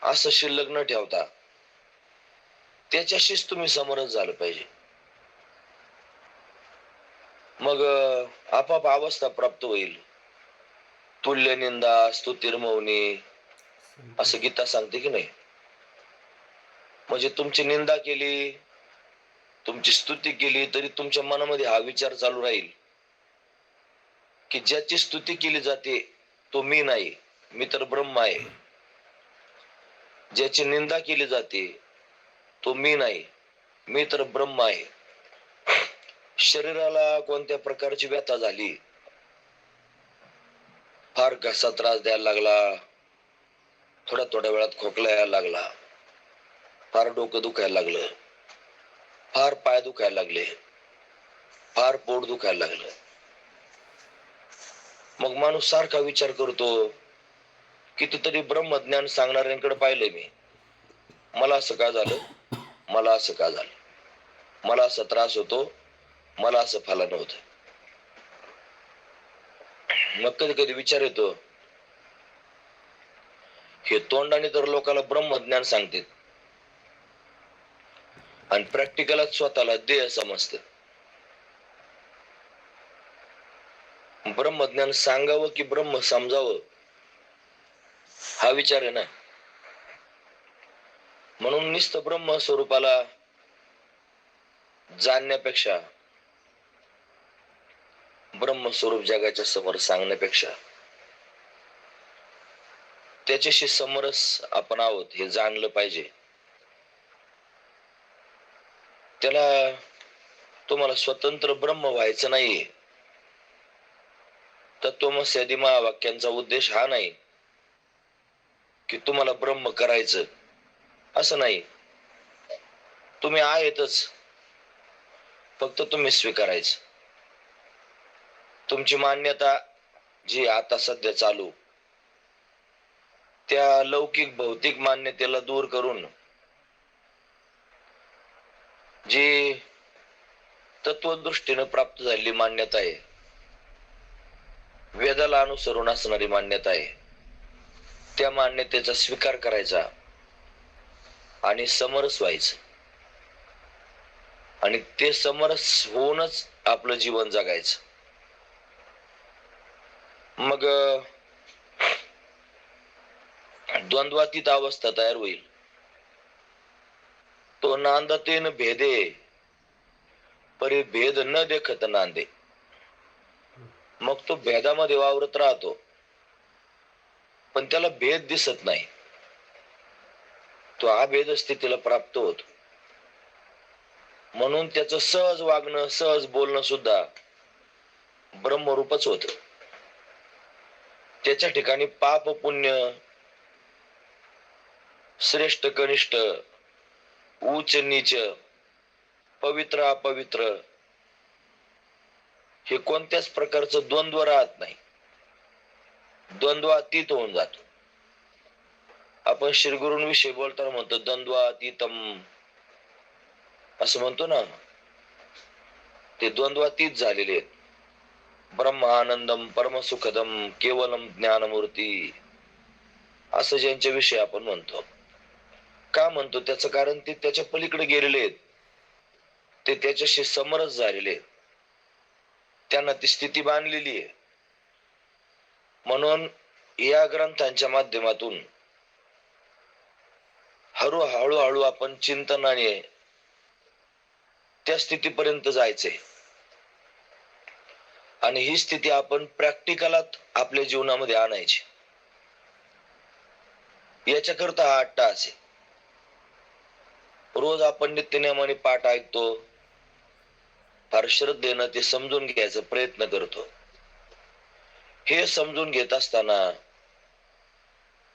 असं शिल्लक न ठेवता त्याच्याशीच तुम्ही समरस झालं पाहिजे. मग आपाप अवस्था प्राप्त होईल. तुल्य निंदा स्तुतिर्मौनी असं गीता सांगते की नाही? म्हणजे तुमची निंदा केली, तुमची स्तुती केली तरी तुमच्या मनामध्ये हा विचार चालू राहील की ज्याची स्तुती केली जाते तो मी नाही, मी तर ब्रह्म आहे. ज्याची निंदा केली जाते तो मी नाही, मी तर ब्रह्म आहे. शरीराला कोणत्या प्रकारची व्यथा झाली, फार घसा त्रास द्यायला लागला, थोड्या वेळात खोकला यायला लागला, फार डोकं दुखायला लागलं, फार पाय दुखायला लागले, फार पोट दुखायला लागलं, मग माणूस सारखा विचार करतो, कितीतरी ब्रह्मज्ञान सांगणाऱ्यांकडे पाहिलंय मी, मला असं का झालं, मला असं का झालं, मला असा त्रास होतो, मला असं फलानं होतं. मग कधी कधी विचार येतो, हे तोंडाने तर लोकांना ब्रह्मज्ञान सांगतात आणि प्रॅक्टिकलात स्वतःला देह समजतात. ब्रह्मज्ञान सांगावं की ब्रह्म समजावं हा विचार आहे ना. म्हणून नुसतं ब्रह्म स्वरूपाला जाणण्यापेक्षा, ब्रह्मस्वरूप जगाच्या समोर सांगण्यापेक्षा त्याच्याशी समरस आपण आहोत हे जाणलं पाहिजे. त्याला तुम्हाला स्वतंत्र ब्रह्म व्हायचं नाहीये. तत्वमस्यादी महावाक्यांचा उद्देश हा नाही की तुम्हाला ब्रह्म करायचं, असं नाही. तुम्ही आहेतच, फक्त तुम्ही स्वीकारायचं. तुमची मान्यता जी आता सध्या चालू, त्या लौकिक भौतिक मान्यतेला दूर करून जी तत्वदृष्टीने प्राप्त झालेली मान्यता आहे, वेदाला अनुसरून असणारी मान्यता आहे, त्या मान्यतेचा स्वीकार करायचा आणि समरस व्हायचं. आणि ते समरस होऊनच आपलं जीवन जगायचं. मग द्वंद्वातीत अवस्था तयार होईल. तो नांदतेन भेदे परी भेद न देखत नांदे. मग तो भेदामध्ये वावरत राहतो पण त्याला भेद दिसत नाही. तो अभेद स्थितीला प्राप्त होतो. म्हणून त्याचं सहज वागणं, सहज बोलणं सुद्धा ब्रह्मरूपच होत. त्याच्या ठिकाणी पाप पुण्य, श्रेष्ठ कनिष्ठ, उच्च नीच, पवित्र अपवित्र हे कोणत्याच प्रकारचं द्वंद्व राहत नाही. द्वंद्वातीत होऊन जातो. आपण श्री गुरूंविषयी बोलताना म्हणतो द्वंद्वातीतम असं म्हणतो ना, ते द्वंद्वातीत झालेले आहेत. ब्रह्म आनंदम परम सुखदम केवलम ज्ञानमूर्ती असं ज्यांच्या विषयी आपण म्हणतो. का म्हणतो? त्याचं कारण ते त्याच्या पलीकडे गेलेले आहेत, ते त्याच्याशी समरस झालेले आहेत, त्यांना ती स्थिती बांधलेली आहे. म्हणून या ग्रंथांच्या माध्यमातून हळूहळू आपण चिंतनाने त्या स्थितीपर्यंत जायचंय. आणि ही स्थिती आपण प्रॅक्टिकलात आपल्या जीवनामध्ये आणायची. याच्याकरता हा 8 तास आहे. रोज आपण नित्यनेमाने पाठ ऐकतो, फार श्रद्धेनं ते समजून घ्यायचा प्रयत्न करतो. हे समजून घेत असताना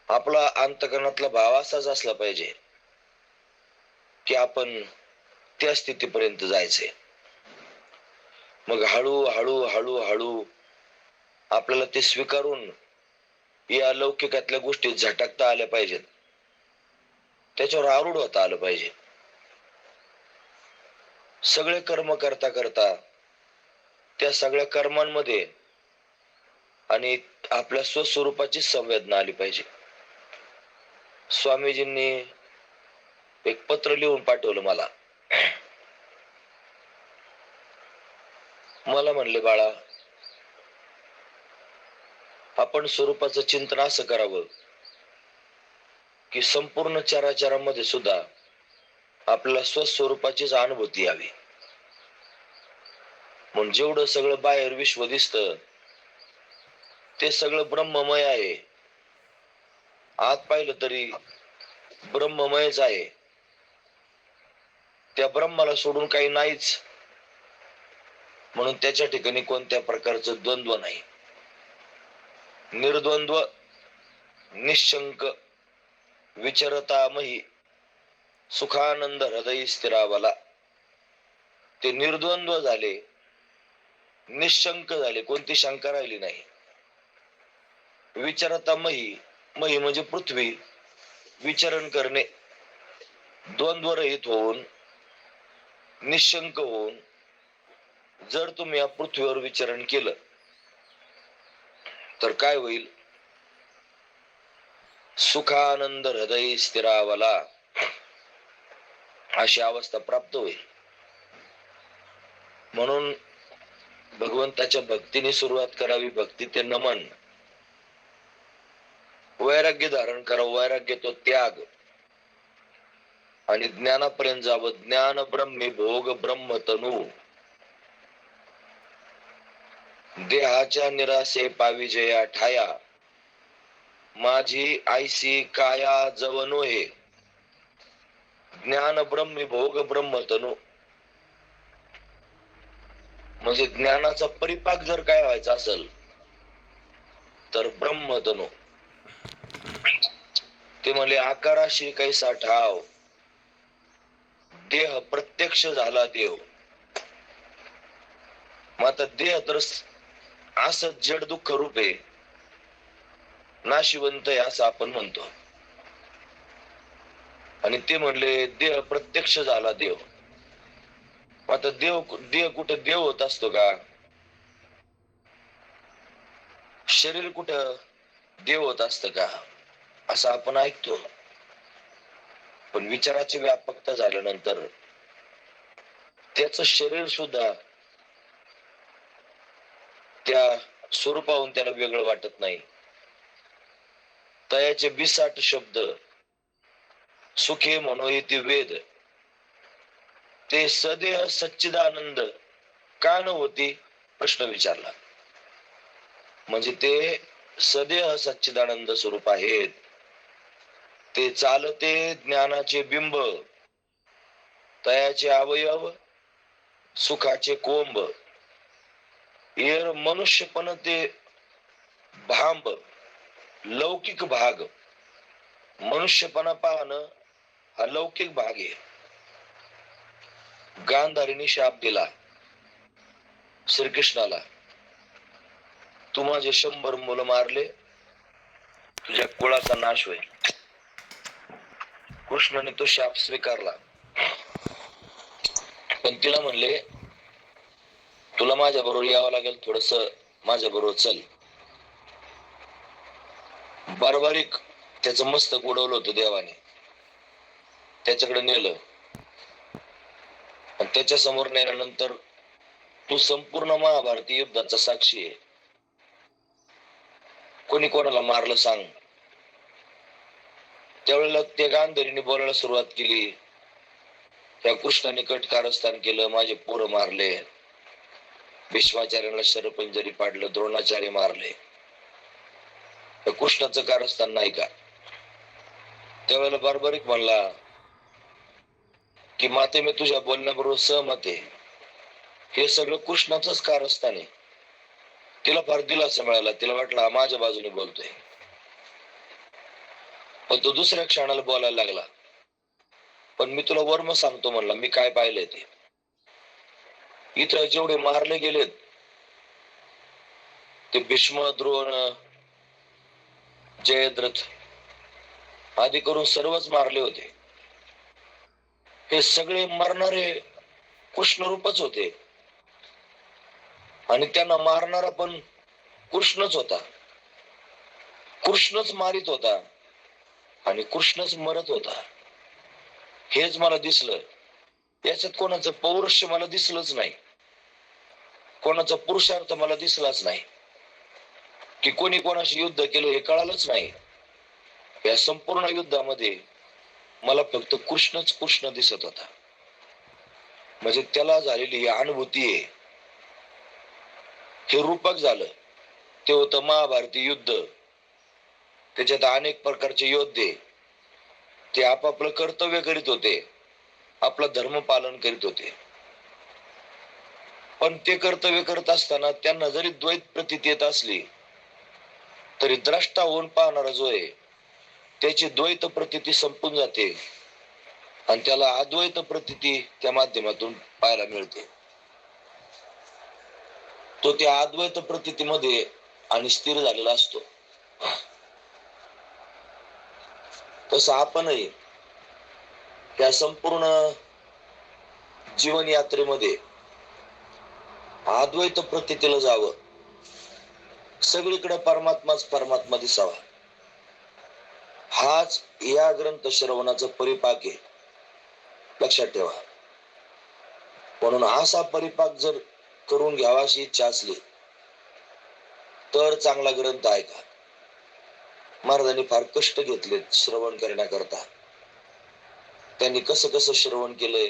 आपला अंतःकरणातला भाव असाच असला पाहिजे की आपण त्या स्थितीपर्यंत जायचंय. मग हळू आपल्याला ते स्वीकारून या लौकिकातल्या गोष्टी झटकता आल्या पाहिजेत. त्याच्यावर आरूढ होता आलं पाहिजे. सगळे कर्म करता करता त्या सगळ्या कर्मांमध्ये आणि आपल्या स्वस्वरूपाची संवेदना आली पाहिजे. स्वामीजींनी एक पत्र लिहून पाठवलं मला. मला म्हणले, बाळा, आपण स्वरूपाचं चिंतन असं करावं की संपूर्ण चराचरामध्ये सुद्धा आपल्याला स्वस्वरूपाचीच अनुभूती यावी. म्हणून जेवढं सगळं बाहेर विश्व दिसतं ते सगळं ब्रह्ममय आहे. आत पाहिलं तरी ब्रह्ममयच आहे. त्या ब्रह्माला सोडून काही नाहीच. म्हणून त्याच्या ठिकाणी कोणत्या प्रकारचं द्वंद्व नाही. निर्द्वंद्व, निशंक, विचरतामही सुखानंद हृदय स्थिरावला. ते निर्द्वंद्व झाले, निशंक झाले, कोणती शंका राहिली नाही. विचरतामही, मही म्हणजे पृथ्वी, विचरण करणे, द्वंद्वरहित होऊन, निशंक होऊन जर तुम्ही या पृथ्वीवर विचरण केलं तर काय होईल? सुखानंद हृदय स्थिरावला अशी अवस्था प्राप्त होईल. म्हणून भगवंताच्या भक्तीने सुरुवात करावी. भक्ती ते नमन. वैराग्य धारण करावं. वैराग्य तो त्याग. आणि ज्ञानापर्यंत जावं. ज्ञान ब्रह्मी भोग ब्रह्म तनू. देहाच्या निरासे पावी जया ठाया. माझी आयसी काया जवनो हे. ज्ञान ब्रह्मी भोग ब्रह्म तनू. म्हणजे ज्ञानाचा परिपाक जर काय व्हायचा असेल तर ब्रह्म तनू. ते म्हणले, आकाराशी कैसा ठाव, देह प्रत्यक्ष झाला देव. मग आता देह तर असं जड दुःख रूप आहे, नाशिवंत आहे असं आपण म्हणतो. आणि ते म्हणले देह प्रत्यक्ष झाला देव. आता देह कुठं देव होत असतो का? शरीर कुठं देव होत असतं का असं आपण ऐकतो. पण विचाराची व्यापकता झाल्यानंतर त्याच शरीर सुद्धा त्या स्वरूपाहून त्याला वेगळं वाटत नाही. तयाचे 20 शब्द सुखे मनोयती वेद. ते सदेह सच्चिदानंद का न होती प्रश्न विचारला. म्हणजे ते सदेह सच्चिदानंद स्वरूप आहेत. ते चालते ज्ञानाचे बिंब, तयाचे अवयव, सुखाचे कोंब. एर मनुष्यपण ते भांब, लौकिक भाग. मनुष्यपणा पाहणं हा लौकिक भाग आहे. गांधारीने शाप दिला श्रीकृष्णाला, तू माझे 100 मुलं मारले, तुझ्या कुळाचा नाश होईल. कृष्णाने तो शाप स्वीकारला. पण तिला म्हणले, तुला माझ्या बरोबर यावं लागेल, थोडस माझ्या बरोबर चल. बारबारीक त्याचं मस्तक उडवलं होतं देवाने, त्याच्याकडे नेलं. आणि त्याच्या समोर नेल्यानंतर, तू संपूर्ण महाभारती युद्धाचा साक्षी आहे, कोणी कोणाला मारलं सांग. त्यावेळेला त्या गांधारीने बोलायला सुरुवात केली, त्या कृष्णाने कट कारस्थान केलं, माझे पोरं मारले. भीष्माचार्यांना शरपंजरी पाडलं, द्रोणाचार्य मारले, तर कृष्णाचं कारस्थान नाही का? त्यावेळेला बारबारीक म्हणला की माते, मी तुझ्या बोलण्याबरोबर सहमत आहे, हे सगळं कृष्णाचंच कारस्थान आहे. तिला फार दिलासा मिळाला, तिला वाटलं हा माझ्या बाजूने बोलतोय. पण तो दुसऱ्या क्षणाला बोलायला लागला, पण मी तुला वर्म सांगतो म्हणला, मी काय पाहिलंय ते. इथं जेवढे मारले गेलेत ते भीष्म, द्रोण, जयद्रथ आदी करून सर्वच मारले होते. हे सगळे मरणारे कृष्ण रूपच होते आणि त्यांना मारणारा पण कृष्णच होता. कृष्णच मारित होता आणि कृष्णच मरत होता. हेच मला दिसलं. याच्यात कोणाचं पौरुष मला दिसलंच नाही, कोणाचा पुरुषार्थ मला दिसलाच नाही, की कोणी कोणाशी युद्ध केलं हे कळालंच नाही. या संपूर्ण युद्धामध्ये मला फक्त कृष्णच कृष्ण दिसत होता. म्हणजे त्याला झालेली ही अनुभूती आहे, हे रूपक झालं. ते होतं महाभारती युद्ध. त्याच्यात अनेक प्रकारचे योद्धे ते आपापलं कर्तव्य करीत होते, आपलं धर्म पालन करीत होते. पण ते कर्तव्य करत असताना त्यांना जरी द्वैत प्रतीत येत असली तरी द्रष्टा होऊन पाहणारा जो आहे त्याची द्वैत प्रतीती संपून जाते आणि त्याला अद्वैत प्रतीती त्या माध्यमातून पाहायला मिळते. तो त्या अद्वैत प्रतीतीमध्ये आणि स्थिर झालेला असतो. तसं आपणही त्या संपूर्ण जीवन यात्रेमध्ये अद्वैत प्रतीतीला जावं. सगळीकडे परमात्माच परमात्मा दिसावा, हाच या ग्रंथ श्रवणाचा परिपाक आहे, लक्षात ठेवा. म्हणून असा परिपाक जर करून घ्यावा अशी इच्छा असली तर चांगला ग्रंथ ऐका. महाराजांनी फार कष्ट घेतले श्रवण करण्याकरता. त्यांनी कसं कसं श्रवण केलंय,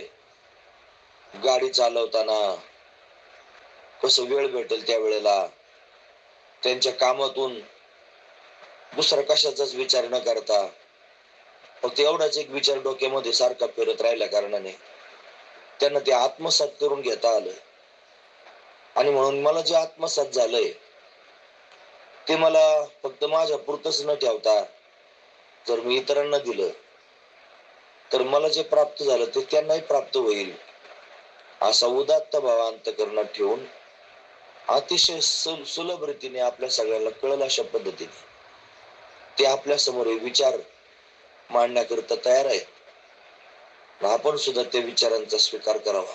गाडी चालवताना कसं वेळ भेटेल त्या वेळेला, त्यांच्या कामातून दुसरा कशाचाच विचार न करता फक्त एवढाच एक विचार डोक्यामध्ये सारखा फिरत राहिल्या कारणाने त्यांना ते आत्मसात करून घेता आलं. आणि म्हणून मला जे आत्मसात झालंय ते मला फक्त माझ्या पुरतच न ठेवता जर मी इतरांना दिलं तर मला जे प्राप्त झालं ते त्यांनाही प्राप्त होईल, असा उदात्त भाव अंतःकरणात ठेवून अतिशय सुलभ रीतीने आपल्या सगळ्यांना कळल अशा पद्धतीने ते आपल्या समोर विचार मांडण्याकरिता तयार आहे. आपण सुद्धा त्या विचारांचा स्वीकार करावा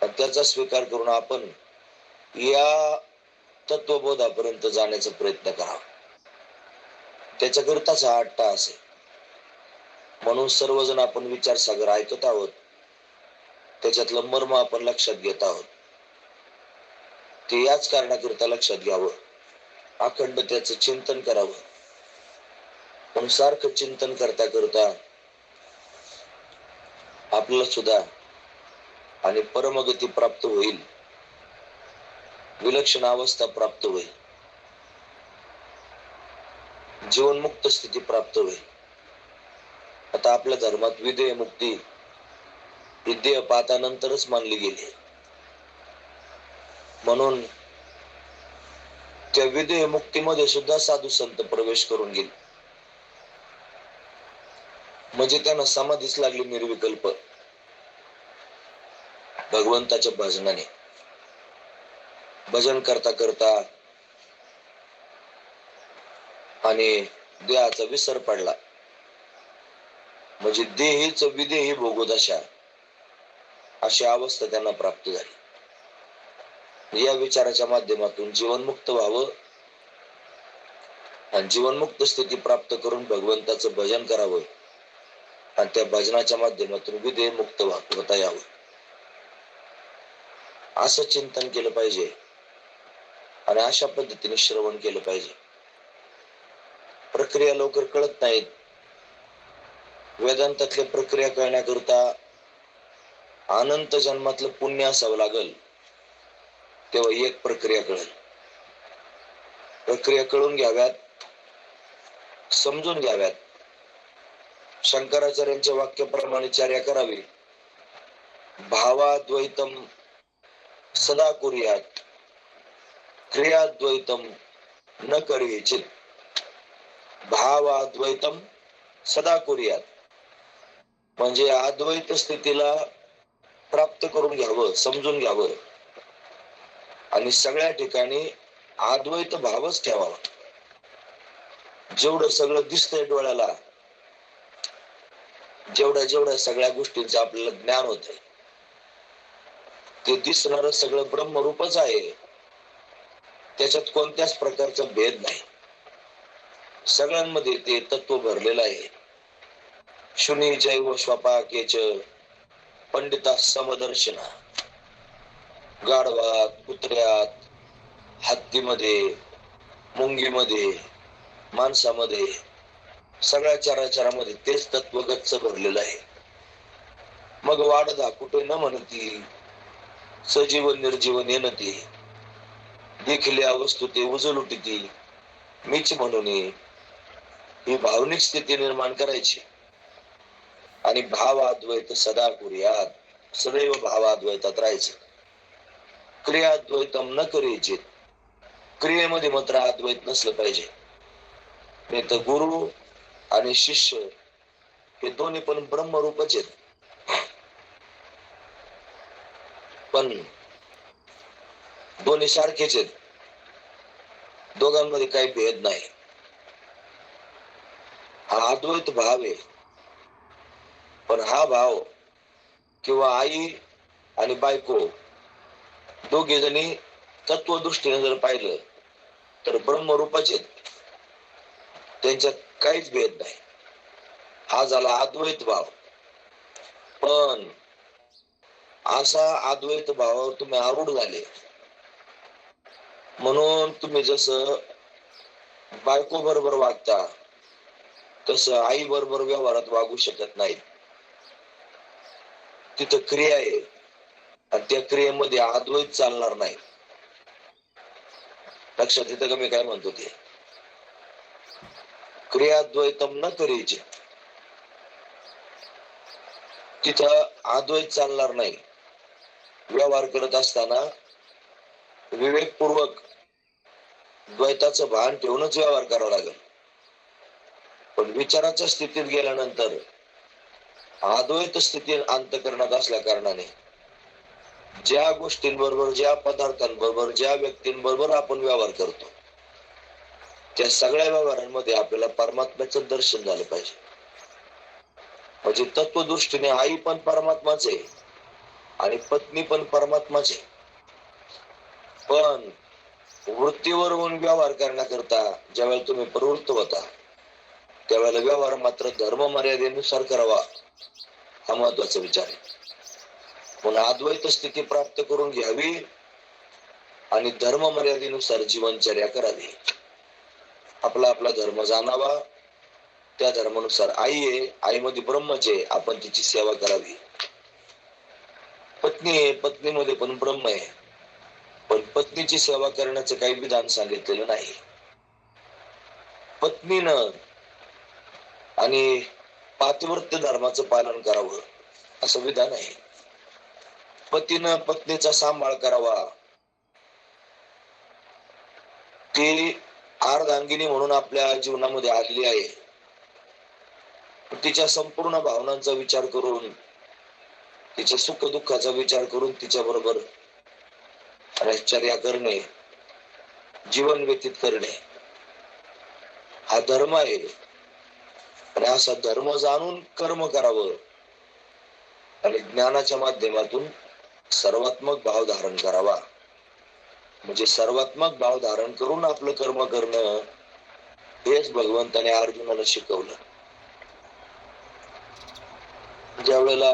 आणि त्याचा स्वीकार करून आपण या तत्वबोधापर्यंत जाण्याचा प्रयत्न करावा. त्याच्याकरिताच हा 8 तास आहे. म्हणून सर्वजण आपण विचारसागर ऐकत आहोत, त्याच्यातलं मर्म आपण लक्षात घेत आहोत. ते याच कारणाकरिता लक्षात घ्यावं, अखंड त्याचं चिंतन करावं. म्हणून सारखं चिंतन करता करता आपल्याला सुद्धा आणि परमगती प्राप्त होईल, विलक्षण अवस्था प्राप्त होईल, जीवनमुक्त स्थिती प्राप्त होईल. आता आपल्या धर्मात विदेह मुक्ती ही देहपातानंतरच मानली गेली. म्हणून त्या विदेह मुक्तीमध्ये सुद्धा साधू संत प्रवेश करून गेले. म्हणजे त्यांना समाधीच लागली निर्विकल्प भगवंताच्या भजनाने. भजन करता करता आणि देहाचा विसर पडला, म्हणजे देहीच विदेही भोगत अशी अवस्था त्यांना प्राप्त झाली. या विचाराच्या माध्यमातून जीवनमुक्त व्हावं आणि जीवनमुक्त स्थिती प्राप्त करून भगवंताचं भजन करावं आणि त्या भजनाच्या माध्यमातून विदेह मुक्त होता यावं, असं चिंतन केलं पाहिजे आणि अशा पद्धतीने श्रवण केलं पाहिजे. प्रक्रिया लवकर कळत नाहीत. वेदांतातल्या प्रक्रिया कळण्याकरता अनंत जन्मातलं पुण्य असावं लागल. तेव्हा एक प्रक्रिया कळेल. प्रक्रिया कळून घ्याव्यात, समजून घ्याव्यात. शंकराचार्यांच्या वाक्याप्रमाणे चर्या करावी. भावाद्वैतम सदा कुर्यात, क्रियाद्वैतम न करियेचित. भावाद्वैतम सदा कुर्यात म्हणजे अद्वैत स्थितीला प्राप्त करून घ्यावं, समजून घ्यावं आणि सगळ्या ठिकाणी अद्वैत भावच ठेवावा. जेवढं सगळं दिसतंय डोळ्याला, जेवढ्या सगळ्या गोष्टींचं आपल्याला ज्ञान होतंय, ते दिसणार सगळं ब्रह्मरूपच आहे. त्याच्यात कोणत्याच प्रकारचा भेद नाही. सगळ्यांमध्ये ते तत्व भरलेलं आहे. शुनीचैव स्वपाकेच पंडिता समदर्शना. गाढवात, कुत्र्यात, हत्तीमध्ये, मुंगीमध्ये, माणसामध्ये, सगळ्या चराचरामध्ये तेच तत्व गच्च भरलेलं आहे. मग वाडधा कुठे न म्हणती, सजीवन निर्जीवन येणती. देखिल्या वस्तू ते उजलुटीती, मीच म्हणून ही भावनिक स्थिती निर्माण करायची. आणि भावाद्वैत सदा कुर्यात, सदैव भावाद्वैतात राहायचं. क्रियाद्वैतम न करायचे. क्रियेमध्ये मात्र अद्वैत नसलं पाहिजे. नाही तर गुरु आणि शिष्य हे दोन्ही पण ब्रह्मरूपच आहेत. पण दोन्ही सारखेच आहेत. दोघांमध्ये काही भेद नाही. हा अद्वैत भाव आहे. पण हा भाव किंवा आई आणि बायको दोघे जणी तत्वदृष्टीने जर पाहिलं तर ब्रह्मरूपाचे आहेत. त्यांच्यात काहीच भेद नाही. हा झाला अद्वैत भाव. पण असा अद्वैत भावावर तुम्ही आरूढ झाले म्हणून तुम्ही जसं बायको बरोबर वागता तसं आई बरोबर व्यवहारात वागू शकत नाही. तिथं क्रिया आहे आणि त्या क्रियेमध्ये अद्वैत चालणार नाही. लक्षात येतं का मी काय म्हणतो ते? क्रियाद्वैतम न करायचे. तिथं अद्वैत चालणार नाही. व्यवहार करत असताना विवेकपूर्वक द्वैताचं भान ठेवूनच व्यवहार करावा लागेल. पण विचाराच्या स्थितीत गेल्यानंतर अद्वैत स्थिती अंतःकरणात असल्या कारणाने ज्या गोष्टींबरोबर, ज्या पदार्थांबरोबर, ज्या व्यक्तींबरोबर आपण व्यवहार करतो त्या सगळ्या व्यवहारांमध्ये आपल्याला परमात्म्याचं दर्शन झालं पाहिजे. म्हणजे तत्वदृष्टीने आई पण परमात्माच आहे आणि पत्नी पण परमात्माच आहे. पण वृत्तीवरून व्यवहार करण्याकरता ज्यावेळेला तुम्ही प्रवृत्त होता त्यावेळेला व्यवहार मात्र धर्म मर्यादेनुसार करावा, हा महत्वाचा विचार आहे. म्हणून अद्वैत स्थिती प्राप्त करून घ्यावी आणि धर्म मर्यादेनुसार जीवनचर्या करावी. आपला आपला धर्म जाणावा. त्या धर्मानुसार आई आहे, आईमध्ये ब्रह्मच आहे, आपण तिची सेवा करावी. पत्नी आहे, पत्नीमध्ये पण ब्रह्म आहे, पण पत्नीची सेवा करण्याचं काही विधान सांगितलेलं नाही. पत्नीनं आणि पातिव्रत्य धर्माचं पालन करावं असं विधान आहे. पतीनं पत्नीचा सांभाळ करावा. ती अर्धांगिनी म्हणून आपल्या जीवनामध्ये आलेली आहे. तिच्या संपूर्ण भावनांचा विचार करून, तिच्या सुख दुःखाचा विचार करून तिच्या बरोबर चर्या करणे, जीवन व्यतीत करणे हा धर्म आहे. आणि असा धर्म जाणून कर्म करावं आणि ज्ञानाच्या माध्यमातून सर्वात्मक भाव धारण करावा. म्हणजे सर्वात्मक भाव धारण करून आपलं कर्म करणं हेच भगवंताने अर्जुनाला शिकवलं. ज्या वेळेला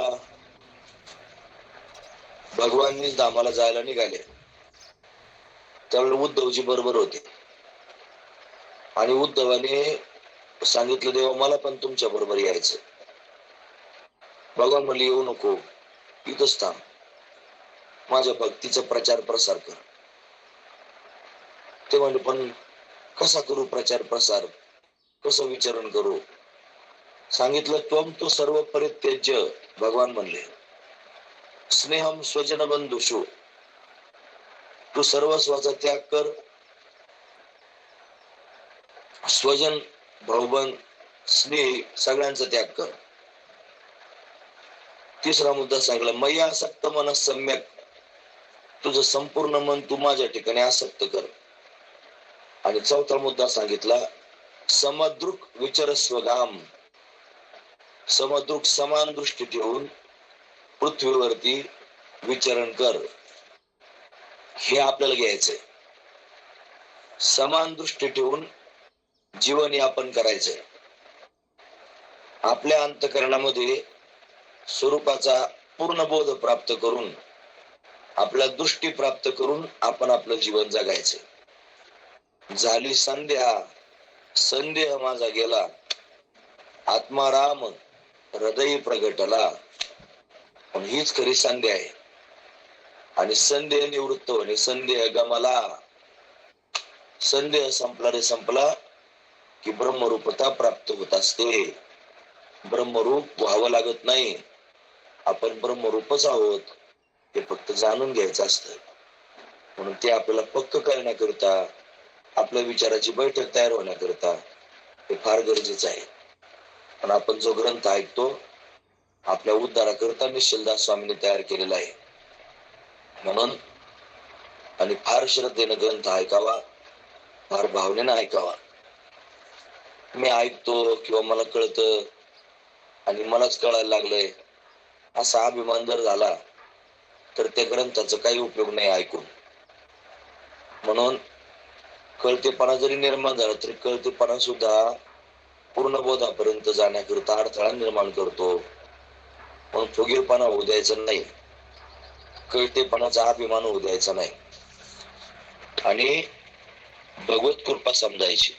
भगवान धामाला जायला निघाले त्यावेळेला उद्धवजी बरोबर होते आणि उद्धवाने सांगितलं, देवा मला पण तुमच्या बरोबर यायचं. भगवान म्हणले, येऊ नको, इथंच थांब, माझ्या भक्तीचा प्रचार प्रसार कर. ते म्हणजे पण कसा करू प्रचार प्रसार, कसं विचारण करू? सांगितलं त्वम तो सर्व परित्यज्य, भगवान म्हणले स्नेहम स्वजन बंधुषु, तू सर्वस्वाचा त्याग कर, स्वजन भाऊबंद स्नेह सगळ्यांचा त्याग कर. तिसरा मुद्दा सांगला मय्या आसक्त मन सम्यक, तुझं संपूर्ण मन तू माझ्या ठिकाणी आसक्त कर. आणि चौथा मुद्दा सांगितला समदृक विचरस्वगाम, समदृक समान दृष्टी ठेवून पृथ्वीवरती विचरण कर. हे आपल्याला घ्यायचंय. समान दृष्टी ठेवून जीवन यापन करायचंय. आपल्या अंतःकरणामध्ये स्वरूपाचा पूर्ण बोध प्राप्त करून, आपल्या दृष्टी प्राप्त करून आपण आपलं जीवन जगायचं. झाली संध्या, संदेह माझा गेला, आत्माराम हृदय प्रगटला. पण हीच खरी संध्या आहे. आणि संदेह निवृत्त होणे, संदेह गमाला. संदेह संपला रे संपला की ब्रह्मरूपता प्राप्त होत असते. ब्रह्मरूप व्हावं लागत नाही, आपण ब्रह्मरूपच आहोत हे फक्त जाणून घ्यायचं असतं. म्हणून ते आपल्याला पक्क करण्याकरिता, आपल्या विचाराची बैठक तयार होण्याकरिता हे फार गरजेचं आहे. पण आपण जो ग्रंथ ऐकतो आपल्या उद्धाराकरिता निश्चलदास स्वामींनी तयार केलेला आहे. म्हणून आणि फार श्रद्धेनं ग्रंथ ऐकावा, फार भावनेनं ऐकावा. मी ऐकतो किंवा मला कळतं आणि मलाच कळायला लागलंय असा अभिमान जर झाला तर त्या ग्रंथाचा काही उपयोग नाही ऐकून. म्हणून कळतेपणा जरी निर्माण झाला तरी कळतेपणा सुद्धा पूर्ण बोधापर्यंत जाण्याकरिता अडथळा निर्माण करतो. म्हणून फुगीरपणा होऊ द्यायचा नाही, कळतेपणाचा अभिमान होऊ द्यायचा नाही. आणि भगवत कृपा समजायची.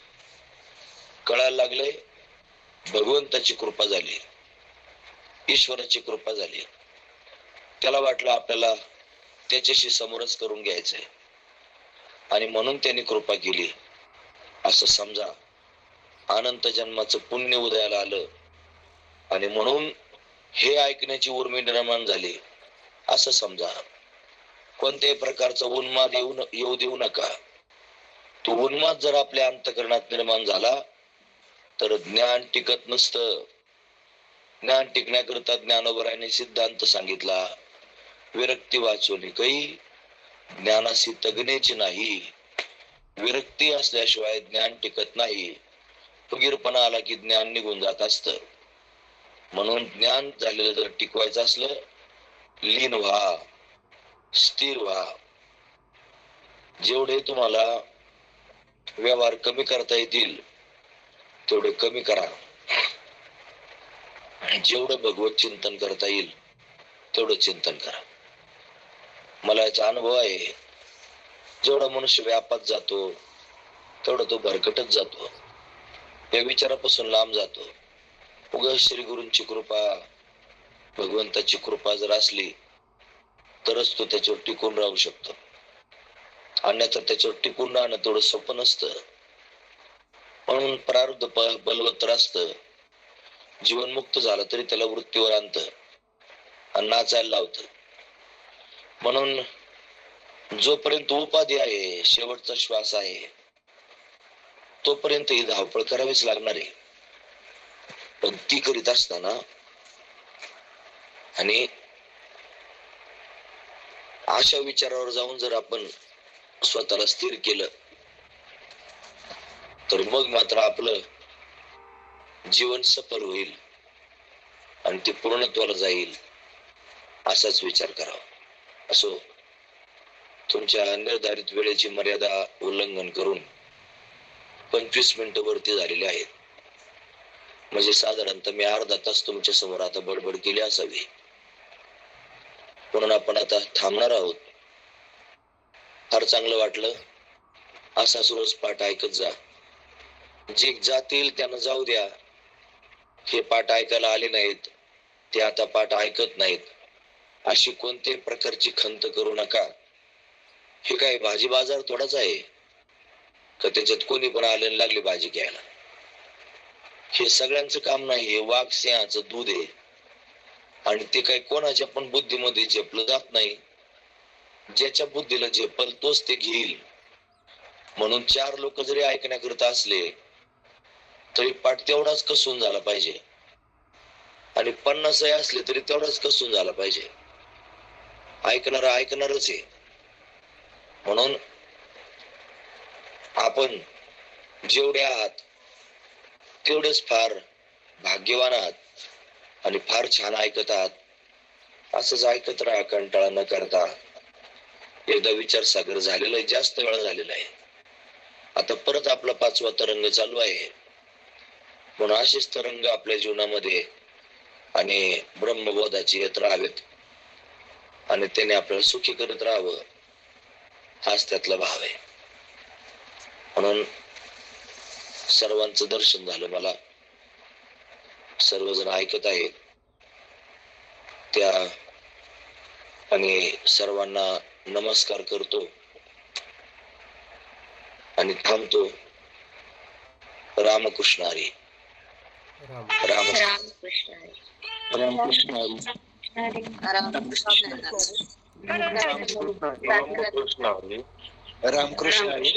कळायला लागले भगवंताची कृपा झाली, ईश्वराची कृपा झाली. त्याला वाटलं आपल्याला त्याच्याशी समरस करून घ्यायचंय आणि म्हणून त्यांनी कृपा केली असं समजा. अनंत जन्माचं पुण्य उदयाला आलं आणि म्हणून हे ऐकण्याची उर्मी निर्माण झाली असं समजा. कोणत्याही प्रकारचा उन्माद येऊ देऊ नका. तो उन्माद जर आपल्या अंतःकरणात निर्माण झाला तर ज्ञान टिकत नसतं. ज्ञान टिकण्याकरिता ज्ञानोबरायाने सिद्धांत सांगितला, विरक्ती वाचवली काही ज्ञानाशी तगण्याची नाही. विरक्ती असल्याशिवाय ज्ञान टिकत नाही. फुगीरपणा आला की ज्ञान निघून जात असतं. म्हणून ज्ञान झालेलं जर टिकवायचं असलं, लीन व्हा, स्थिर व्हा. जेवढे तुम्हाला व्यवहार कमी करता येतील तेवढे कमी करा. जेवढं भगवत चिंतन करता येईल तेवढं चिंतन करा. मला याचा अनुभव आहे. जेवढा मनुष्य व्यापात जातो तेवढा तो भरकटत जातो, या विचारापासून लांब जातो. उगा श्री गुरूंची कृपा, भगवंताची कृपा जर असली तरच तो त्याच्यावर टिकून राहू शकतो. अन्यथा त्याच्यावर टिकून राहणं थोडं सोपं नसतं. म्हणून प्रारब्ध बलवत्तर असतं. जीवनमुक्त झाला तरी त्याला वृत्तीवर आणतं आणि नाचायला लावतं. म्हणून जोपर्यंत उपाधी आहे, शेवटचा श्वास आहे, तोपर्यंत ही धावपळ करावीच लागणार आहे. पण ती करीत असताना आणि अशा विचारावर जाऊन जर आपण स्वतःला स्थिर केलं तर मग मात्र आपलं जीवन सफल होईल आणि ते पूर्णत्वाला जाईल असाच विचार करावा. असो, तुमच्या निर्धारित वेळेची मर्यादा उल्लंघन करून 25 मिनिटं वरती झालेली आहेत. म्हणजे साधारणतः मी अर्धा तास तुमच्या समोर आता बडबड केली असावी. म्हणून आपण आता थांबणार आहोत. फार चांगलं वाटलं. असाच रोज पाठ ऐकत जा. जे जातील त्यांना जाऊ द्या. हे पाठ ऐकायला आले नाहीत, ते आता पाठ ऐकत नाहीत, अशी कोणत्याही प्रकारची खंत करू नका. हे काय भाजी बाजार थोडाच आहे. का त्याच्यात कोणी पण आले आणि लागले भाजी घ्यायला. हे सगळ्यांचं काम नाही. हे वाघ सिंहाचं दूध आहे आणि ते काही कोणाच्या पण बुद्धीमध्ये झेपलं जात नाही. ज्याच्या बुद्धीला झेपल तोच ते घेईल. म्हणून 4 लोक जरी ऐकण्याकरिता असले तरी पाठ तेवढाच कसून झाला पाहिजे आणि 50 असले तरी तेवढाच कसून झाला पाहिजे. ऐकणारा ऐकणारच आहे. म्हणून आपण जेवढे आहात तेवढेच फार भाग्यवान आहात आणि फार छान ऐकत आहात. असंच ऐकत राहा कंटाळा न करता. एकदा विचारसागर झालेला आहे, जास्त वेळा झालेला आहे. आता परत आपला 5वा तरंग चालू आहे. म्हणून असेच तरंग आपल्या जीवनामध्ये आणि ब्रह्मबोधाची येत राहावेत आणि त्याने आपल्याला सुखी करत राहावं, हाच त्यातला भाव आहे. म्हणून सर्वांचं दर्शन झालं मला. सर्वजण ऐकत आहेत त्या आणि सर्वांना नमस्कार करतो आणि थांबतो. रामकृष्ण हरी. राम रामकृष्ण हरी. रामकृष्ण हरी. रामकृष्ण हरी. रामकृष्ण हरी. रामकृष्ण हरी.